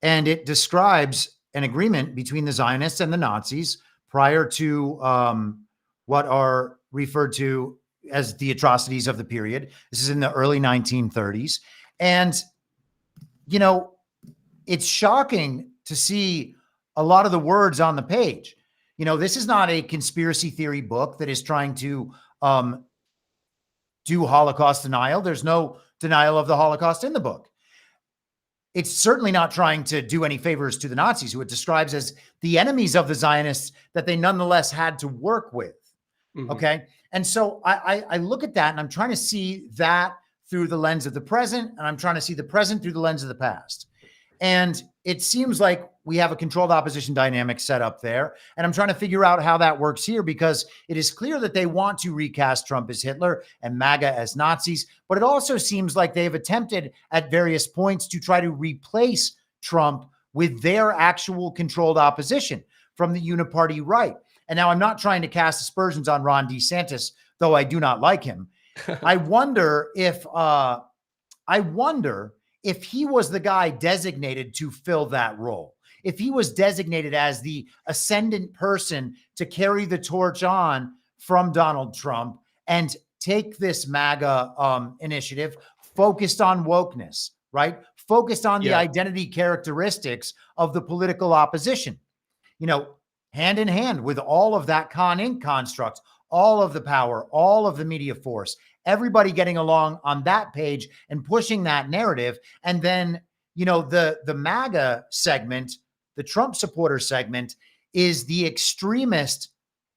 and it describes an agreement between the Zionists and the Nazis prior to what are referred to as the atrocities of the period. This is in the early 1930s. And, it's shocking to see a lot of the words on the page. This is not a conspiracy theory book that is trying to do Holocaust denial. There's no denial of the Holocaust in the book. It's certainly not trying to do any favors to the Nazis, who it describes as the enemies of the Zionists that they nonetheless had to work with. Mm-hmm. Okay. And so I look at that and I'm trying to see that through the lens of the present, and I'm trying to see the present through the lens of the past. And it seems like we have a controlled opposition dynamic set up there. And I'm trying to figure out how that works here, because it is clear that they want to recast Trump as Hitler and MAGA as Nazis. But it also seems like they've attempted at various points to try to replace Trump with their actual controlled opposition from the uniparty right. And now I'm not trying to cast aspersions on Ron DeSantis, though I do not like him. I wonder if he was the guy designated to fill that role, if he was designated as the ascendant person to carry the torch on from Donald Trump and take this MAGA initiative focused on wokeness, right? Focused on the identity characteristics of the political opposition, hand in hand with all of that Con Inc. construct, all of the power, all of the media force, everybody getting along on that page and pushing that narrative. And then, the MAGA segment, the Trump supporter segment, is the extremist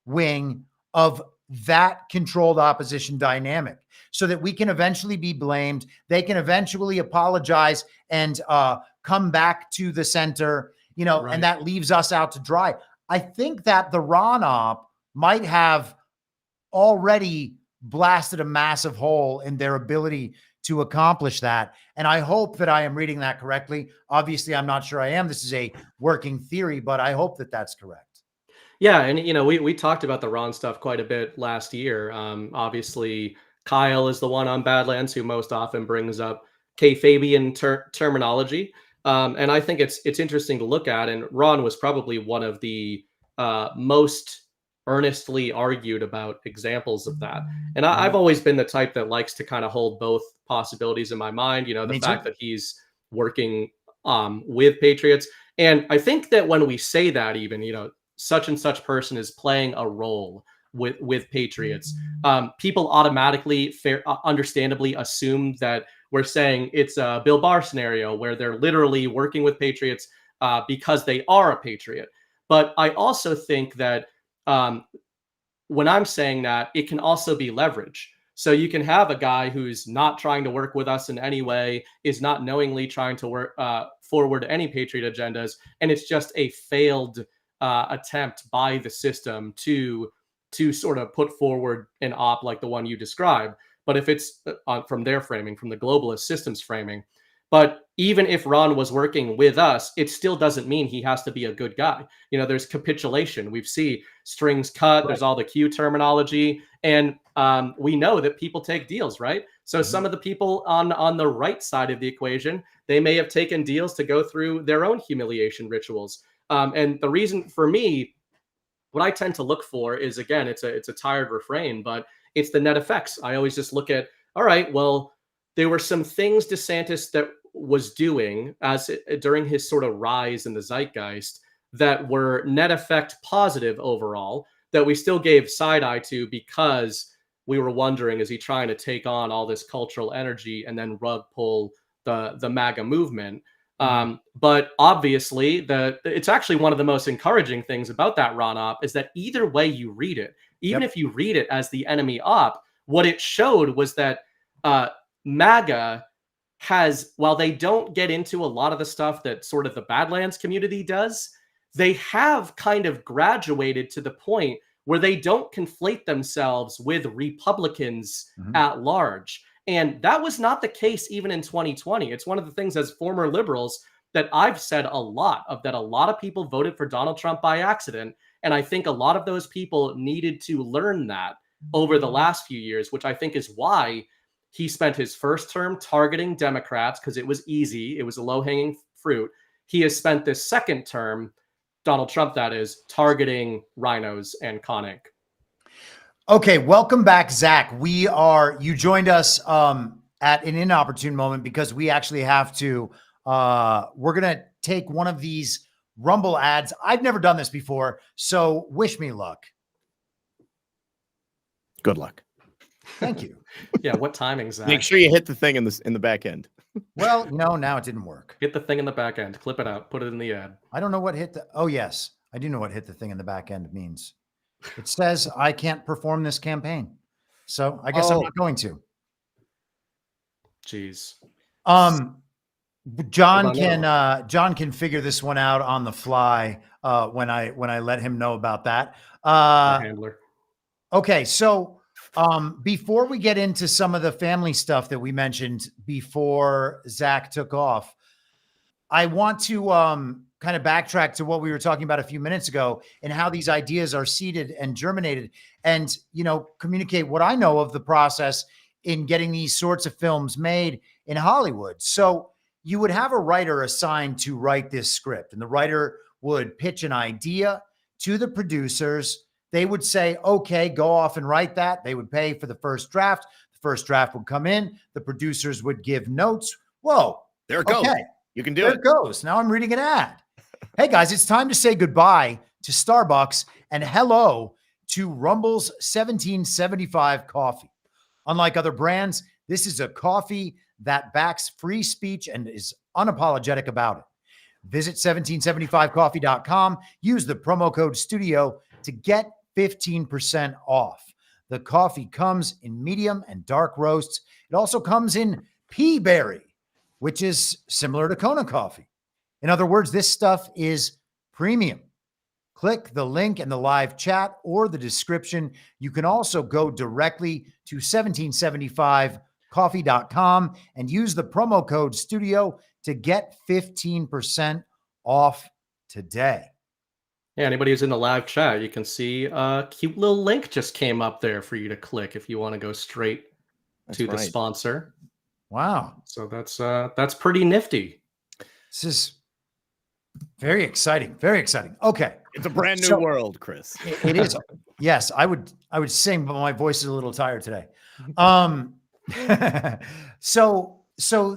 wing of that controlled opposition dynamic, so that we can eventually be blamed. They can eventually apologize and come back to the center, Right. and that leaves us out to dry. I think that the Ron op might have already blasted a massive hole in their ability to accomplish that. And I hope that I am reading that correctly. Obviously, I'm not sure I am. This is a working theory, but I hope that that's correct. Yeah, and we talked about the Ron stuff quite a bit last year. Obviously, Kyle is the one on Badlands who most often brings up kayfabian terminology, and I think it's interesting to look at. And Ron was probably one of the most earnestly argued about examples of that. And I've always been the type that likes to kind of hold both possibilities in my mind. The fact that he's working with patriots, and I think that when we say that, even such and such person is playing a role with patriots, people automatically understandably assume that we're saying it's a Bill Barr scenario where they're literally working with patriots because they are a patriot. But I also think that when I'm saying that, it can also be leverage. So you can have a guy who's not trying to work with us in any way, is not knowingly trying to work forward any patriot agendas, and it's just a failed attempt by the system to sort of put forward an op like the one you described. But if it's from their framing, from the globalist systems framing, but even if Ron was working with us, it still doesn't mean he has to be a good guy. There's capitulation. We've seen strings cut. Right. There's all the Q terminology. And we know that people take deals, right? So some of the people on the right side of the equation, they may have taken deals to go through their own humiliation rituals. And the reason for me, what I tend to look for is, again, it's a tired refrain, but it's the net effects. I always just look at, all right, well, there were some things DeSantis that was doing during his sort of rise in the zeitgeist that were net effect positive overall, that we still gave side eye to because we were wondering, is he trying to take on all this cultural energy and then rug pull the MAGA movement? But obviously, it's actually one of the most encouraging things about that Ron op is that either way you read it, even if you read it as the enemy op, what it showed was that MAGA has, while they don't get into a lot of the stuff that sort of the Badlands community does, they have kind of graduated to the point where they don't conflate themselves with Republicans at large. And that was not the case even in 2020. It's one of the things as former liberals that I've said a lot of people voted for Donald Trump by accident. And I think a lot of those people needed to learn that over the last few years, which I think is why he spent his first term targeting Democrats because it was easy. It was a low-hanging fruit. He has spent this second term, Donald Trump that is, targeting rhinos and Con Inc. Okay, welcome back, Zach. You joined us at an inopportune moment because we actually have to, we're going to take one of these Rumble ads. I've never done this before, so wish me luck. Good luck. Thank you. Yeah, what timing, Zach? Make sure you hit the thing in the back end. Well, now it didn't work. Hit the thing in the back end. Clip it out. Put it in the ad. I don't know what oh, yes. I do know what hit the thing in the back end means. It says I can't perform this campaign. So I guess I'm not going to. Jeez. John What can figure this one out on the fly when I let him know about that. Our handler. Okay, so before we get into some of the family stuff that we mentioned before Zach took off, I want to kind of backtrack to what we were talking about a few minutes ago and how these ideas are seeded and germinated, and communicate what I know of the process in getting these sorts of films made in Hollywood. So you would have a writer assigned to write this script, and the writer would pitch an idea to the producers. They would say, okay, go off and write that. They would pay for the first draft. The first draft would come in. The producers would give notes. Whoa. There it goes. Okay. You can do There it. it goes. Now I'm reading an ad. Hey, guys, it's time to say goodbye to Starbucks and hello to Rumble's 1775 coffee. Unlike other brands, this is a coffee that backs free speech and is unapologetic about it. Visit 1775coffee.com. Use the promo code STUDIO to get 15% off. The coffee comes in medium and dark roasts. It also comes in pea berry, which is similar to Kona coffee. In other words, this stuff is premium. Click the link in the live chat or the description. You can also go directly to 1775coffee.com and use the promo code STUDIO to get 15% off today. Yeah, anybody who's in the live chat, you can see a cute little link just came up there for you to click if you want to go straight to the sponsor. Wow. So that's pretty nifty. This is very exciting. Very exciting. Okay. It's a brand new world, Chris. It is. Yes, I would sing, but my voice is a little tired today. So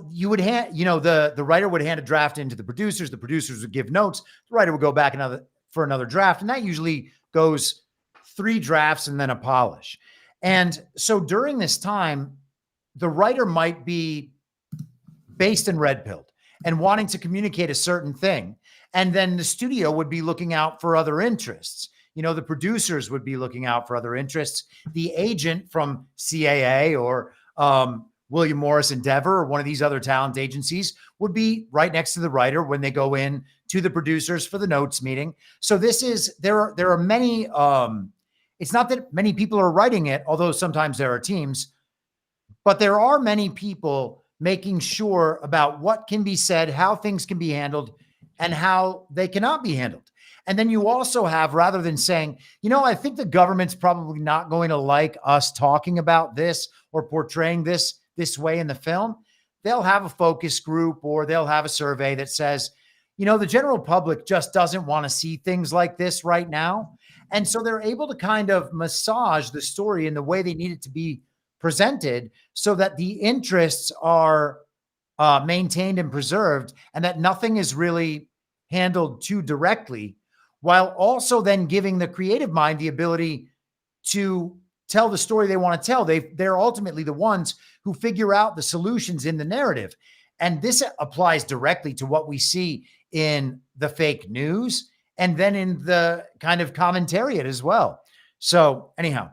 you would the writer would hand a draft into the producers would give notes, the writer would go back for another draft, and that usually goes 3 drafts and then a polish. And so during this time, the writer might be based in red pilled and wanting to communicate a certain thing. And then the studio would be looking out for other interests. The producers would be looking out for other interests. The agent from CAA or William Morris Endeavor or one of these other talent agencies would be right next to the writer when they go in to the producers for the notes meeting. So there are many, it's not that many people are writing it, although sometimes there are teams, but there are many people making sure about what can be said, how things can be handled, and how they cannot be handled. And then you also have, rather than saying, I think the government's probably not going to like us talking about this or portraying this way in the film, they'll have a focus group or they'll have a survey that says, the general public just doesn't want to see things like this right now. And so they're able to kind of massage the story in the way they need it to be presented so that the interests are maintained and preserved and that nothing is really handled too directly, while also then giving the creative mind the ability to tell the story they want to tell. They're ultimately the ones who figure out the solutions in the narrative. And this applies directly to what we see in the fake news and then in the kind of commentariat as well. So anyhow.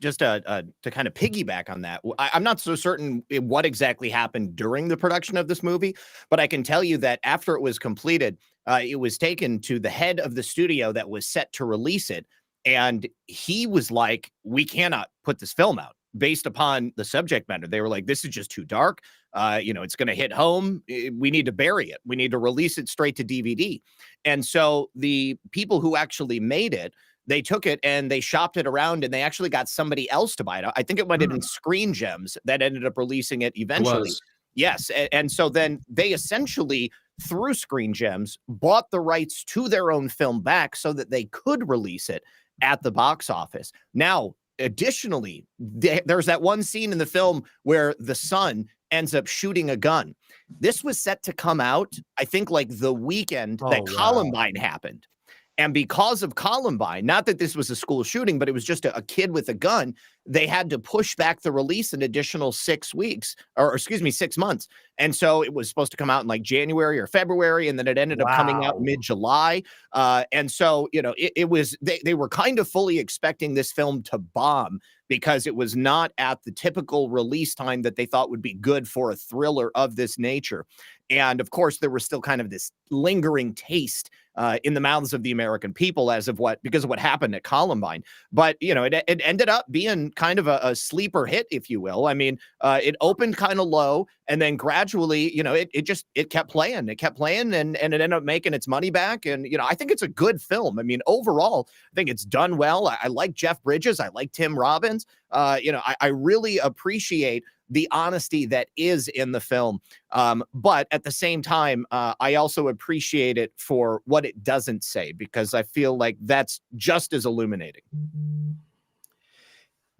Just to kind of piggyback on that, I'm not so certain what exactly happened during the production of this movie, but I can tell you that after it was completed, it was taken to the head of the studio that was set to release it. And he was like, we cannot put this film out based upon the subject matter. They were like, this is just too dark. It's going to hit home. We need to bury it. We need to release it straight to DVD. And so the people who actually made it, they took it and they shopped it around and they actually got somebody else to buy it. I think it might have been Screen Gems that ended up releasing it eventually. Yes. And so then they essentially, through Screen Gems, bought the rights to their own film back so that they could release it at the box office. Now, additionally, there's that one scene in the film where the son ends up shooting a gun. This was set to come out, I think, like the weekend that Columbine happened. And because of Columbine, not that this was a school shooting, but it was just a kid with a gun, they had to push back the release an additional 6 weeks, or excuse me, 6 months. And so it was supposed to come out in like January or February, and then it ended up coming out Wow. mid-July. And so, it was, they were kind of fully expecting this film to bomb because it was not at the typical release time that they thought would be good for a thriller of this nature. And of course, there was still kind of this lingering taste in the mouths of the American people because of what happened at Columbine. But, it ended up being kind of a sleeper hit, if you will. I mean, it opened kind of low, and then gradually, it kept playing. It kept playing, and it ended up making its money back. And, I think it's a good film. I mean, overall, I think it's done well. I like Jeff Bridges. I like Tim Robbins. I really appreciate the honesty that is in the film. But at the same time, I also appreciate it for what it doesn't say, because I feel like that's just as illuminating.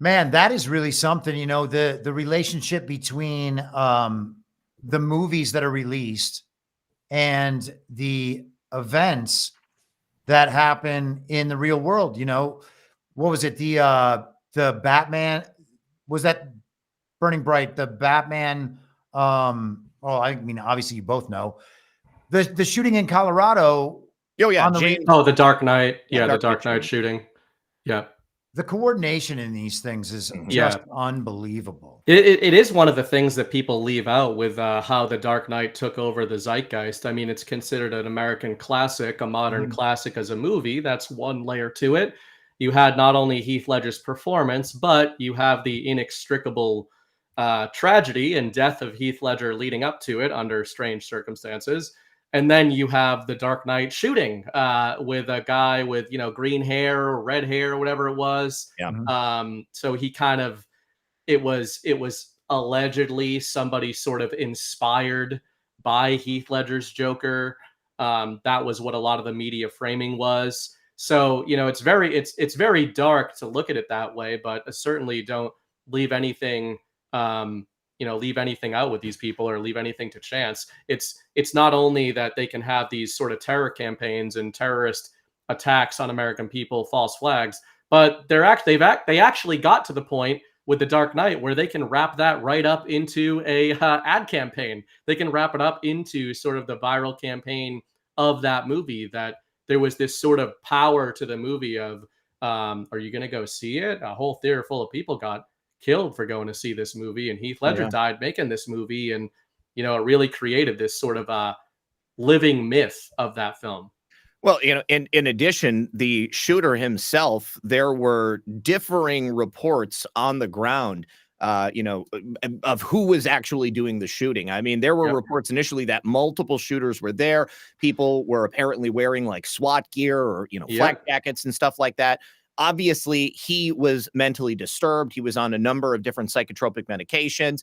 Man, that is really something, the relationship between the movies that are released and the events that happen in the real world. What was it? The Batman, was that Burning Bright, the Batman? I mean, obviously you both know the shooting in Colorado. Oh yeah, the Dark Knight. Yeah, the Dark Knight shooting. Yeah. The coordination in these things is just unbelievable. It is one of the things that people leave out with how The Dark Knight took over the zeitgeist. I mean, it's considered an American classic, a modern classic as a movie. That's one layer to it. You had not only Heath Ledger's performance, but you have the inextricable tragedy and death of Heath Ledger leading up to it under strange circumstances. And then you have the Dark Knight shooting with a guy with, green hair or red hair or whatever it was. Yeah. So he it was allegedly somebody sort of inspired by Heath Ledger's Joker. That was what a lot of the media framing was. So, it's very dark to look at it that way, but certainly don't leave anything leave anything out with these people or leave anything to chance. It's not only that they can have these sort of terror campaigns and terrorist attacks on American people, false flags, but they actually got to the point with The Dark Knight where they can wrap that right up into a ad campaign. They can wrap it up into sort of the viral campaign of that movie, that there was this sort of power to the movie of, are you going to go see it? A whole theater full of people got killed for going to see this movie, and Heath Ledger died making this movie, and it really created this sort of living myth of that film. Well, in addition, the shooter himself, there were differing reports on the ground, of who was actually doing the shooting. I mean, there were reports initially that multiple shooters were there. People were apparently wearing like SWAT gear or, flak jackets and stuff like that. Obviously, he was mentally disturbed. He was on a number of different psychotropic medications.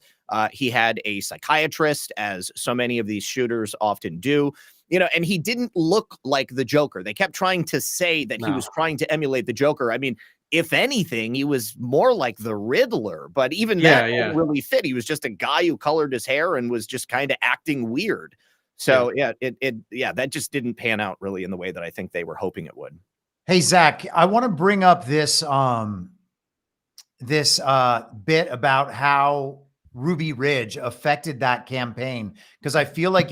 He had a psychiatrist, as so many of these shooters often do. And he didn't look like the Joker. They kept trying to say that he was trying to emulate the Joker. I mean, if anything, he was more like the Riddler, but even that didn't really fit. He was just a guy who colored his hair and was just kind of acting weird. So that just didn't pan out really in the way that I think they were hoping it would. Hey, Zach, I want to bring up this bit about how Ruby Ridge affected that campaign, because I feel like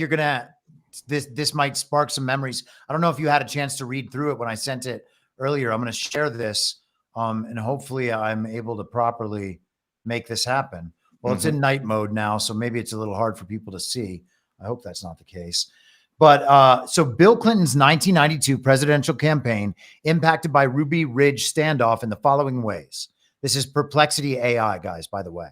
this might spark some memories. I don't know if you had a chance to read through it when I sent it earlier. I'm going to share this, and hopefully I'm able to properly make this happen. Well, it's in night mode now, so maybe it's a little hard for people to see. I hope that's not the case. But so Bill Clinton's 1992 presidential campaign impacted by Ruby Ridge standoff in the following ways. This is Perplexity AI, guys, by the way.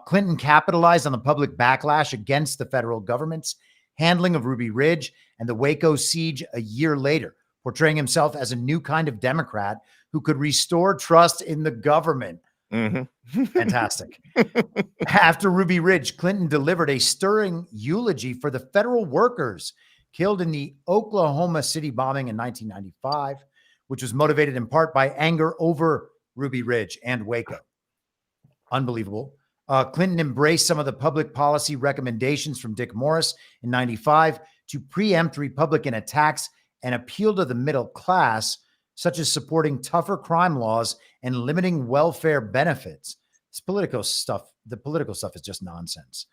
Clinton capitalized on the public backlash against the federal government's handling of Ruby Ridge and the Waco siege a year later, portraying himself as a new kind of Democrat who could restore trust in the government. Fantastic. After Ruby Ridge, Clinton delivered a stirring eulogy for the federal workers killed in the Oklahoma City bombing in 1995, which was motivated in part by anger over Ruby Ridge and Waco. Unbelievable. Clinton embraced some of the public policy recommendations from Dick Morris in 95 to preempt Republican attacks and appeal to the middle class, such as supporting tougher crime laws and limiting welfare benefits. This political stuff, the political stuff is just nonsense.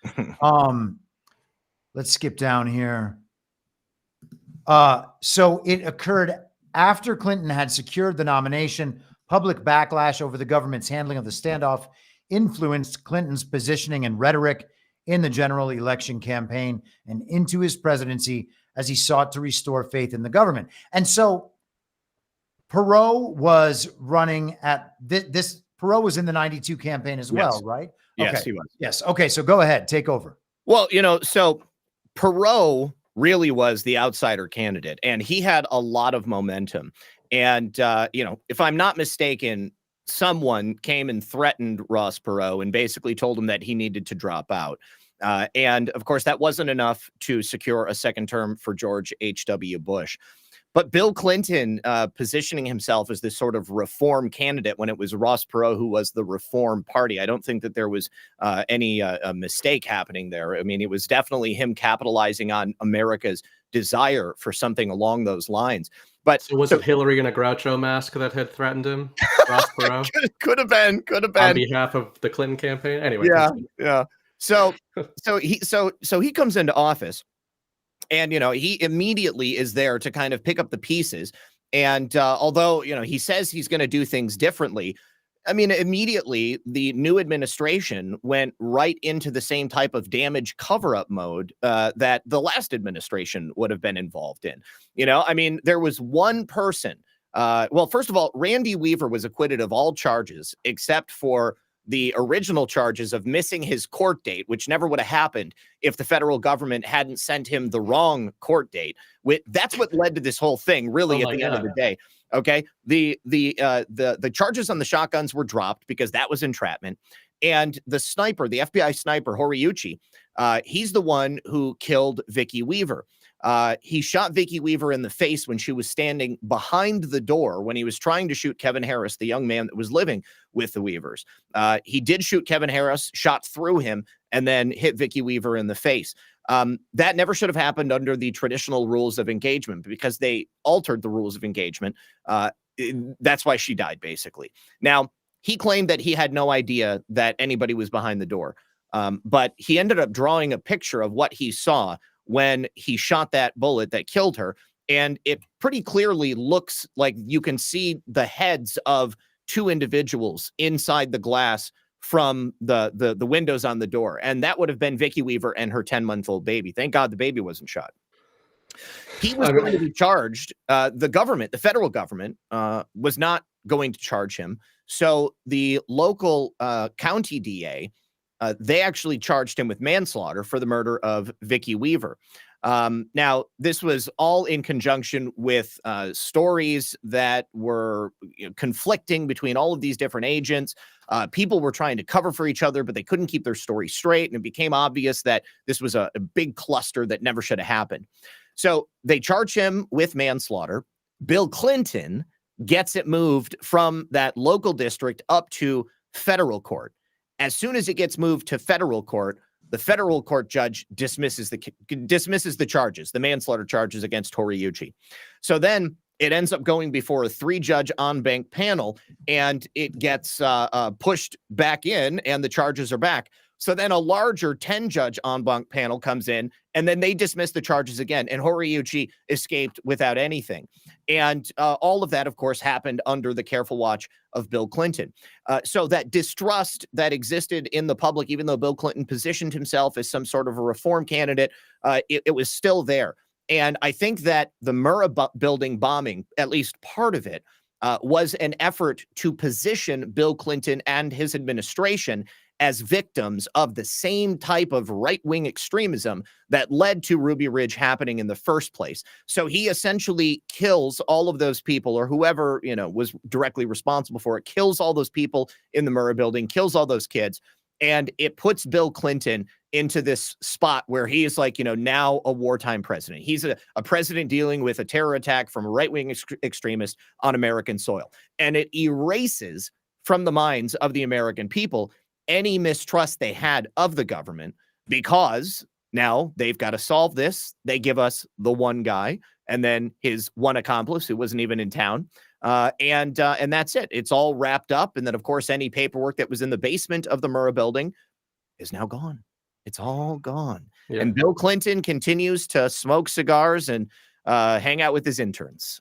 Let's skip down here. So it occurred after Clinton had secured the nomination. Public backlash over the government's handling of the standoff influenced Clinton's positioning and rhetoric in the general election campaign and into his presidency as he sought to restore faith in the government. And so Perot was running at this. Perot was in the 92 campaign as well, Yes. right? Yes, Okay. he was. Yes. Okay. So go ahead, take over. Well, so Perot really was the outsider candidate, and he had a lot of momentum. And, if I'm not mistaken, someone came and threatened Ross Perot and basically told him that he needed to drop out. And of course, that wasn't enough to secure a second term for George H.W. Bush. But Bill Clinton positioning himself as this sort of reform candidate when it was Ross Perot who was the Reform Party, I don't think that there was any mistake happening there. I mean, it was definitely him capitalizing on America's desire for something along those lines. But So was it Hillary in a Groucho mask that had threatened him? Ross Perot? could have been. On behalf of the Clinton campaign? Anyway. Yeah, continue. yeah. So he comes into office. And, he immediately is there to kind of pick up the pieces. And although, he says he's going to do things differently, I mean, immediately the new administration went right into the same type of damage cover-up mode that the last administration would have been involved in. I mean, there was one person. Well, first of all, Randy Weaver was acquitted of all charges except for the original charges of missing his court date, which never would have happened if the federal government hadn't sent him the wrong court date. That's what led to this whole thing, really, at the end of the day. Okay, the charges on the shotguns were dropped because that was entrapment, and the sniper, the FBI sniper Horiuchi, he's the one who killed Vicki Weaver. He shot Vicki Weaver in the face when she was standing behind the door when he was trying to shoot Kevin Harris, the young man that was living with the Weavers. He did shoot Kevin Harris, shot through him, and then hit Vicki Weaver in the face. That never should have happened under the traditional rules of engagement because they altered the rules of engagement. That's why she died, basically. Now, he claimed that he had no idea that anybody was behind the door, but he ended up drawing a picture of what he saw when he shot that bullet that killed her. And it pretty clearly looks like you can see the heads of two individuals inside the glass from the windows on the door. And that would have been Vicki Weaver and her 10-month-old baby. Thank God the baby wasn't shot. He was going to be charged. The government, the federal government, was not going to charge him. So the local county DA, they actually charged him with manslaughter for the murder of Vicki Weaver. Now, this was all in conjunction with stories that were conflicting between all of these different agents. People were trying to cover for each other, but they couldn't keep their story straight. And it became obvious that this was a big cluster that never should have happened. So they charge him with manslaughter. Bill Clinton gets it moved from that local district up to federal court. As soon as it gets moved to federal court, the federal court judge dismisses the charges, the manslaughter charges against Horiuchi. So then it ends up going before a 3-judge en banc panel, and it gets pushed back in, and the charges are back. So then a larger 10-judge en banc panel comes in, and then they dismiss the charges again, and Horiuchi escaped without anything. And all of that, of course, happened under the careful watch of Bill Clinton. So that distrust that existed in the public, even though Bill Clinton positioned himself as some sort of a reform candidate, it was still there. And I think that the Murrah building bombing, at least part of it, was an effort to position Bill Clinton and his administration as victims of the same type of right-wing extremism that led to Ruby Ridge happening in the first place. So he essentially kills all of those people, or whoever, was directly responsible for it, kills all those people in the Murrah building, kills all those kids, and it puts Bill Clinton into this spot where he is like, now a wartime president. He's a president dealing with a terror attack from a right-wing extremist on American soil. And it erases from the minds of the American people any mistrust they had of the government, because now they've got to solve this. They give us the one guy, and then his one accomplice who wasn't even in town. And that's it. It's all wrapped up. And then, of course, any paperwork that was in the basement of the Murrah building is now gone. It's all gone. Yeah. And Bill Clinton continues to smoke cigars and hang out with his interns.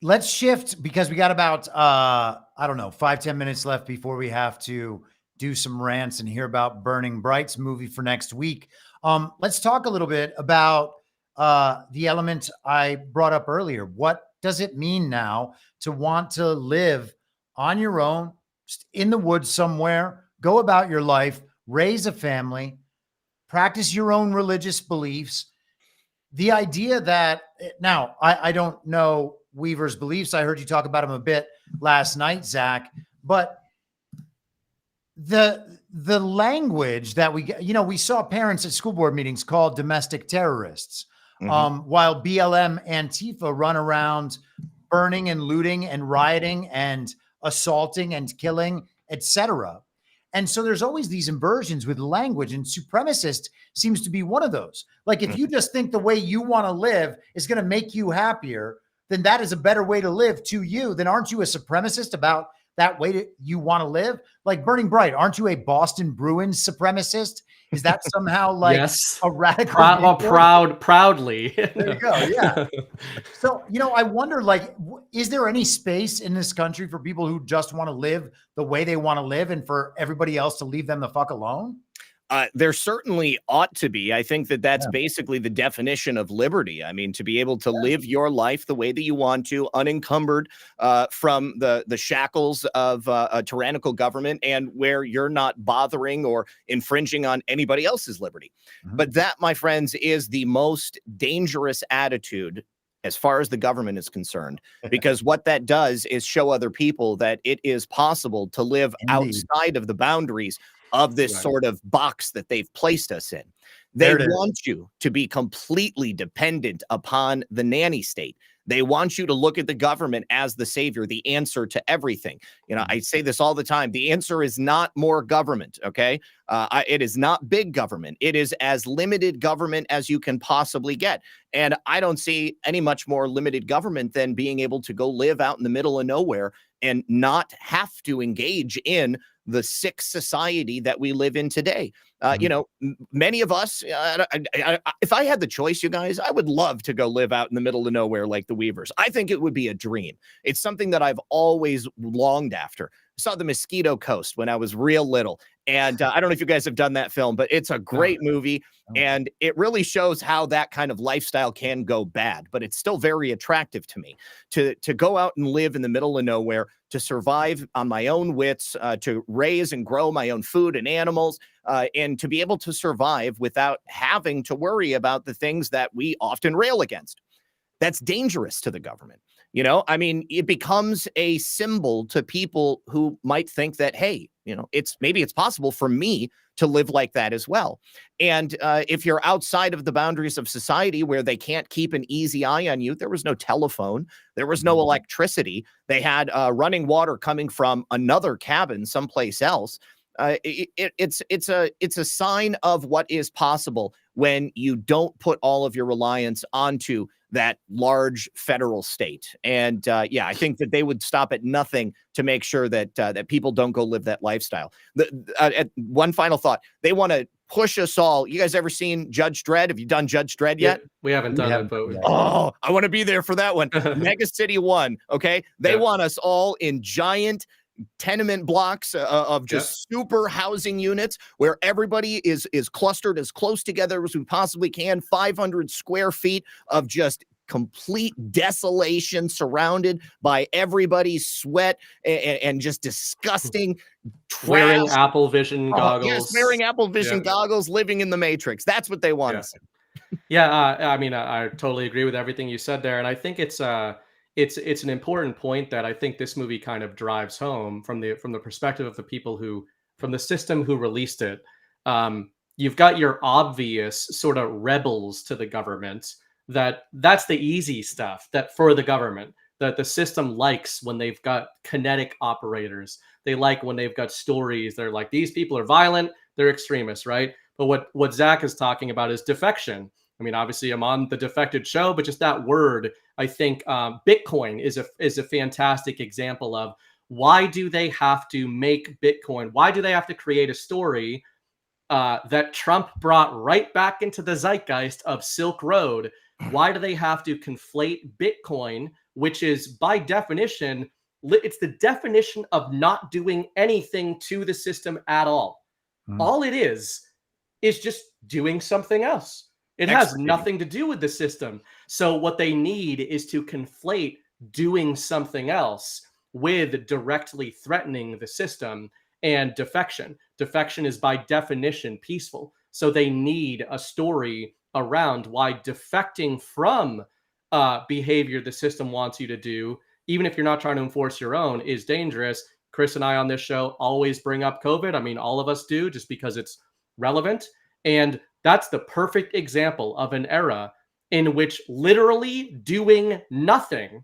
Let's shift because we got about, I don't know, 5-10 minutes left before we have to do some rants and hear about Burning Bright's movie for next week. Let's talk a little bit about the element I brought up earlier. What does it mean now to want to live on your own, just in the woods somewhere, go about your life, raise a family, practice your own religious beliefs? The idea that now I don't know Weaver's beliefs. I heard you talk about him a bit last night, Zach, but the language that we saw parents at school board meetings called domestic terrorists, while BLM Antifa run around burning and looting and rioting and assaulting and killing, etc. And so there's always these inversions with language, and supremacist seems to be one of those. Like, if you just think the way you want to live is going to make you happier, then that is a better way to live to you. Then aren't you a supremacist about that way that you want to live? Like Burning Bright, aren't you a Boston Bruins supremacist? Is that somehow like Yes. a radical? Proudly. There you go. Yeah. So, I wonder, like, is there any space in this country for people who just want to live the way they want to live and for everybody else to leave them the fuck alone? There certainly ought to be. I think that that's basically the definition of liberty. I mean, to be able to live your life the way that you want to, unencumbered from the shackles of a tyrannical government, and where you're not bothering or infringing on anybody else's liberty. But that, my friends, is the most dangerous attitude as far as the government is concerned, because what that does is show other people that it is possible to live outside of the boundaries of this sort of box that they've placed us in. They want you to be completely dependent upon the nanny state. They want you to look at the government as the savior, the answer to everything. I say this all the time. The answer is not more government, okay? It is not big government. It is as limited government as you can possibly get. And I don't see any much more limited government than being able to go live out in the middle of nowhere and not have to engage in the sick society that we live in today. Many of us, if I had the choice, you guys, I would love to go live out in the middle of nowhere like the Weavers. I think it would be a dream. It's something that I've always longed after. I saw The Mosquito Coast when I was real little. And I don't know if you guys have done that film, but it's a great movie. And it really shows how that kind of lifestyle can go bad, but it's still very attractive to me to go out and live in the middle of nowhere, to survive on my own wits, to raise and grow my own food and animals, and to be able to survive without having to worry about the things that we often rail against. That's dangerous to the government. It becomes a symbol to people who might think that, hey, it's possible for me to live like that as well. And if you're outside of the boundaries of society where they can't keep an easy eye on you, there was no telephone, there was no electricity. They had running water coming from another cabin someplace else. It's a sign of what is possible when you don't put all of your reliance onto that large federal state. And I think that they would stop at nothing to make sure that that people don't go live that lifestyle. One final thought: they want to push us all. You guys ever seen Judge Dredd? Have you done Judge Dredd yet? Yeah, we haven't done it, but I want to be there for that one. Mega City 1. Okay, they want us all in giant tenement blocks of just super housing units where everybody is clustered as close together as we possibly can. 500 square feet of just complete desolation, surrounded by everybody's sweat and just disgusting wearing Apple Vision goggles. Yes, wearing Apple Vision goggles, living in the Matrix. That's what they want us in. I totally agree with everything you said there, and I think it's an important point that I think this movie kind of drives home from the perspective of the people from the system who released it. You've got your obvious sort of rebels to the government. That's the easy stuff that for the government that the system likes when they've got kinetic operators. They like when they've got stories. They're like, these people are violent, they're extremists, right? But what Zach is talking about is defection. I mean, obviously, I'm on the Defected show, but just that word, I think Bitcoin is a fantastic example of why do they have to make Bitcoin? Why do they have to create a story that Trump brought right back into the zeitgeist of Silk Road? Why do they have to conflate Bitcoin, which is by definition, it's the definition of not doing anything to the system at all. All it is just doing something else. It has nothing to do with the system. So what they need is to conflate doing something else with directly threatening the system and defection. Defection is by definition peaceful. So they need a story around why defecting from behavior the system wants you to do, even if you're not trying to enforce your own, is dangerous. Chris and I on this show always bring up COVID. I mean, all of us do, just because it's relevant. And that's the perfect example of an era in which literally doing nothing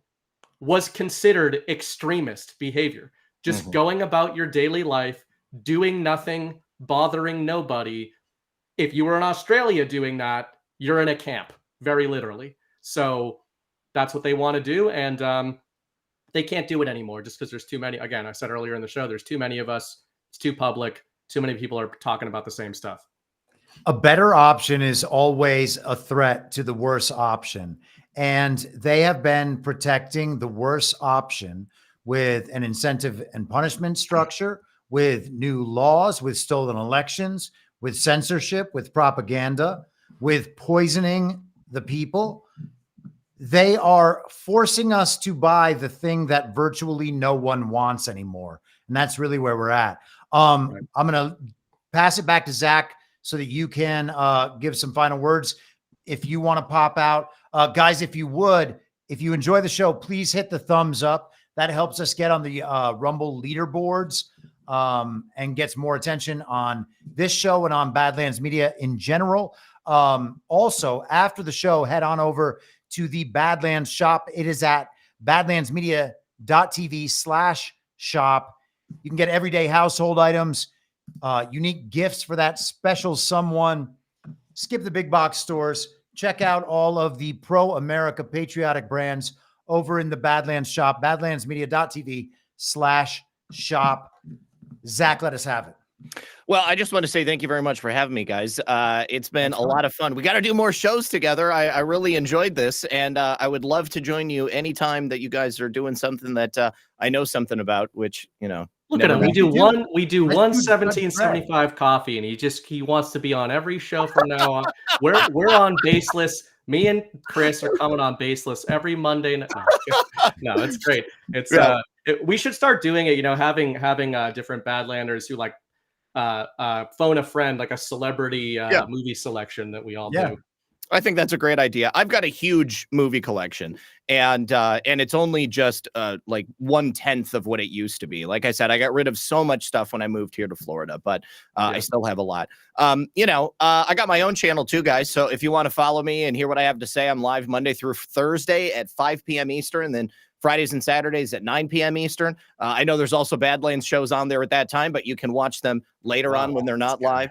was considered extremist behavior. Just going about your daily life, doing nothing, bothering nobody. If you were in Australia doing that, you're in a camp, very literally. So that's what they want to do. And they can't do it anymore just because there's too many. Again, I said earlier in the show, there's too many of us. It's too public. Too many people are talking about the same stuff. A better option is always a threat to the worse option. And they have been protecting the worse option with an incentive and punishment structure, with new laws, with stolen elections, with censorship, with propaganda, with poisoning the people. They are forcing us to buy the thing that virtually no one wants anymore. And that's really where we're at. I'm going to pass it back to Zach so that you can give some final words. If you want to pop out, guys, if you enjoy the show, please hit the thumbs up. That helps us get on the Rumble leaderboards and gets more attention on this show and on Badlands Media in general. Also, after the show, head on over to the Badlands shop. It is at badlandsmedia.tv/shop. You can get everyday household items, unique gifts for that special someone. Skip the big box stores. Check out all of the pro-America patriotic brands over in the Badlands shop, badlandsmedia.tv/shop. Zach, let us have it. Well, I just want to say thank you very much for having me, guys. It's been a lot of fun. We got to do more shows together. I really enjoyed this, and I would love to join you anytime that you guys are doing something that I know something about, which, you know. Look at him. We do 1775 coffee, and he wants to be on every show from now on. We're on Baseless. Me and Chris are coming on Baseless every Monday. No, it's great. It's we should start doing it, having different Badlanders who like phone a friend, like a celebrity movie selection that we all do. I think that's a great idea. I've got a huge movie collection, and it's only just like 1/10 of what it used to be. Like I said, I got rid of so much stuff when I moved here to Florida, but I still have a lot. I got my own channel too, guys. So if you want to follow me and hear what I have to say, I'm live Monday through Thursday at 5 p.m. Eastern, and then Fridays and Saturdays at 9 p.m. Eastern. I know there's also Badlands shows on there at that time, but you can watch them later on when they're not live.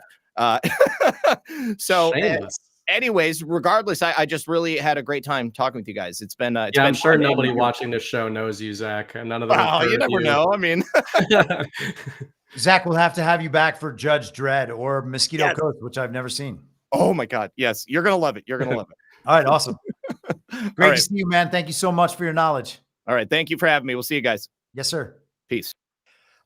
Anyways, regardless, I just really had a great time talking with you guys. It's been I'm sure nobody watching this show knows you, Zach, and none of them. Oh, you never know. I mean, Zach, we'll have to have you back for Judge Dredd or Mosquito Coast, which I've never seen. Oh my God, yes, you're gonna love it. You're gonna love it. All right, awesome. Great to see you, man. Thank you so much for your knowledge. All right, thank you for having me. We'll see you guys. Yes, sir. Peace.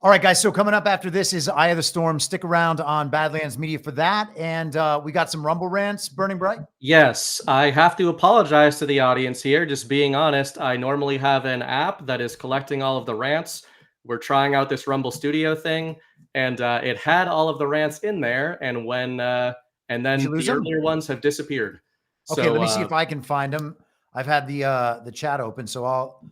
All right, guys. So coming up after this is Eye of the Storm. Stick around on Badlands Media for that. And we got some Rumble rants burning bright. Yes, I have to apologize to the audience here. Just being honest, I normally have an app that is collecting all of the rants. We're trying out this Rumble Studio thing, and it had all of the rants in there. And then the earlier ones have disappeared. Okay, let me see if I can find them. I've had the chat open, so I'll.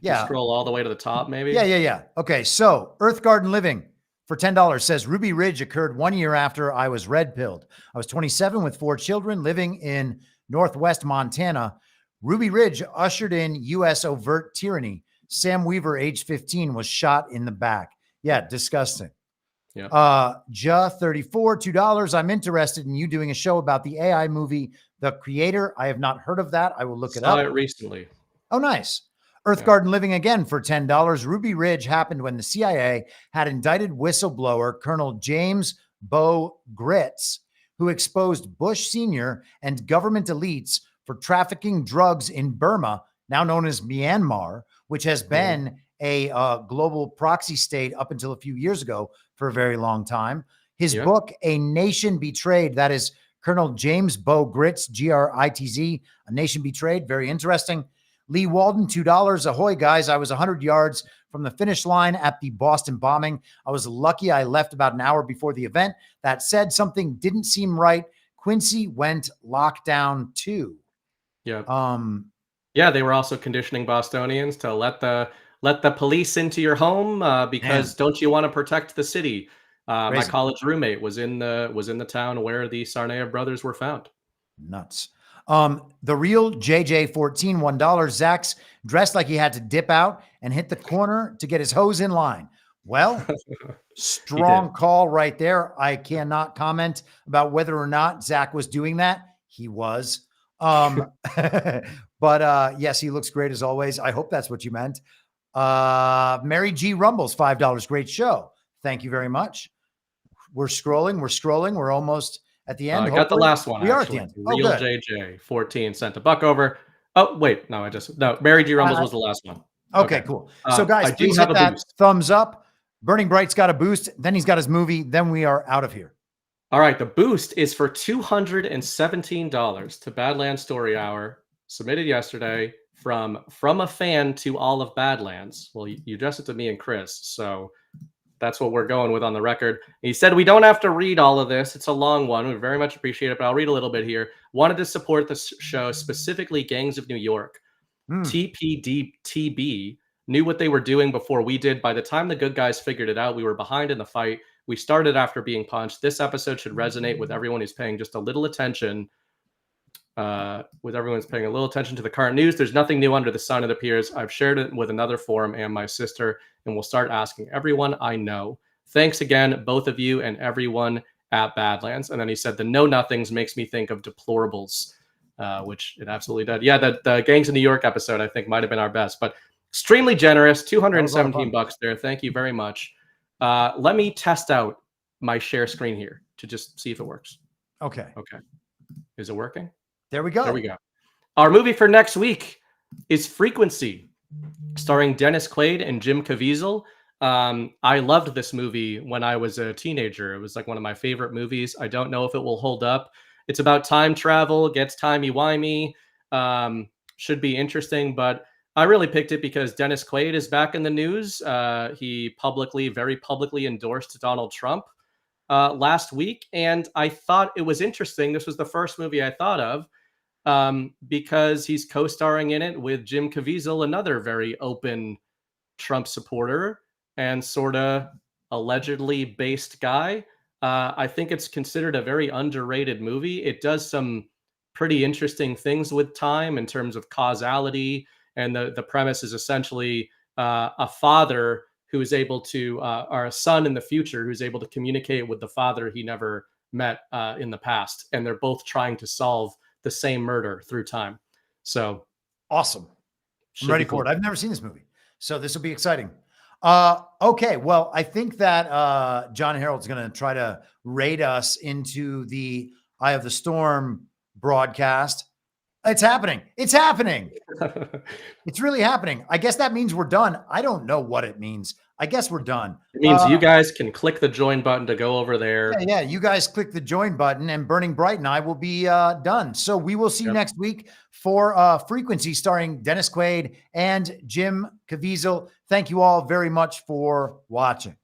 Yeah. Scroll all the way to the top, maybe. Yeah. Okay. So Earth Garden Living for $10 says Ruby Ridge occurred 1 year after I was red pilled. I was 27 with 4 children living in Northwest Montana. Ruby Ridge ushered in U.S. overt tyranny. Sam Weaver, age 15, was shot in the back. Yeah. Disgusting. Yeah. Ja 34, $2. I'm interested in you doing a show about the AI movie The creator, I have not heard of that. I will look it Saw up. it recently. Oh, nice. Earth Yeah. Garden Living Again for $10. Ruby Ridge happened when the CIA had indicted whistleblower Colonel James Bo Gritz, who exposed Bush Sr. and government elites for trafficking drugs in Burma, now known as Myanmar, which has been a global proxy state up until a few years ago for a very long time. His book, A Nation Betrayed, that is Colonel James Bo Gritz, Gritz, A Nation Betrayed, very interesting. Lee Walden, $2. Ahoy, guys. I was 100 yards from the finish line at the Boston bombing. I was lucky I left about an hour before the event. That said, something didn't seem right. Quincy went lockdown too. Yeah. Yeah, they were also conditioning Bostonians to let the police into your home because don't you want to protect the city? My college roommate was in the town where the Tsarnaev brothers were found. Nuts. The real JJ14, $1. Zach's dressed like he had to dip out and hit the corner to get his hose in line. Well, strong call right there. I cannot comment about whether or not Zach was doing that. He was. But yes, he looks great as always. I hope that's what you meant. Mary G. Rumbles, $5. Great show. Thank you very much. We're scrolling. We're almost at the end. I got the last one. We are at the end. Real JJ 14 sent a buck over. Oh wait, no, Mary G. Rumbles was the last one. Okay, cool. So guys, please hit that thumbs up. Burning Bright's got a boost. Then he's got his movie. Then we are out of here. All right, the boost is for $217 to Badlands Story Hour, submitted yesterday from a fan to all of Badlands. Well, you addressed it to me and Chris, so that's what we're going with on the record. He said we don't have to read all of this. It's a long one. We very much appreciate it, but I'll read a little bit here. Wanted to support the show, specifically Gangs of New York. TPDTB knew what they were doing before we did. By the time the good guys figured it out, we were behind in the fight. We started after being punched. This episode should resonate with everyone who's paying just a little attention. To the current news. There's nothing new under the sun, it appears. I've shared it with another forum and my sister, and we'll start asking everyone I know. Thanks again, both of you and everyone at Badlands. And then he said, the know-nothings makes me think of deplorables, which it absolutely did. Yeah, the Gangs of New York episode, I think, might have been our best, but extremely generous, 217 bucks there. Thank you very much. Let me test out my share screen here to just see if it works. Okay. Is it working? There we go. Our movie for next week is Frequency, starring Dennis Quaid and Jim Caviezel. I loved this movie when I was a teenager. It was like one of my favorite movies. I don't know if it will hold up. It's about time travel, gets timey-wimey, should be interesting, but I really picked it because Dennis Quaid is back in the news. He very publicly endorsed Donald Trump last week, and I thought it was interesting. This was the first movie I thought of because he's co-starring in it with Jim Caviezel, another very open Trump supporter and sort of allegedly based guy. I think it's considered a very underrated movie. It does some pretty interesting things with time in terms of causality, and the premise is essentially a father who is able to, or a son in the future who's able to communicate with the father he never met in the past. And they're both trying to solve the same murder through time. So awesome. I'm ready for it. I've never seen this movie, so this will be exciting. Okay. Well, I think that John Harold's going to try to raid us into the Eye of the Storm broadcast. It's happening. It's really happening. I guess that means we're done. I don't know what it means. I guess we're done. It means you guys can click the join button to go over there. Yeah, you guys click the join button and Burning Bright and I will be done. So we will see you next week for Frequency starring Dennis Quaid and Jim Caviezel. Thank you all very much for watching.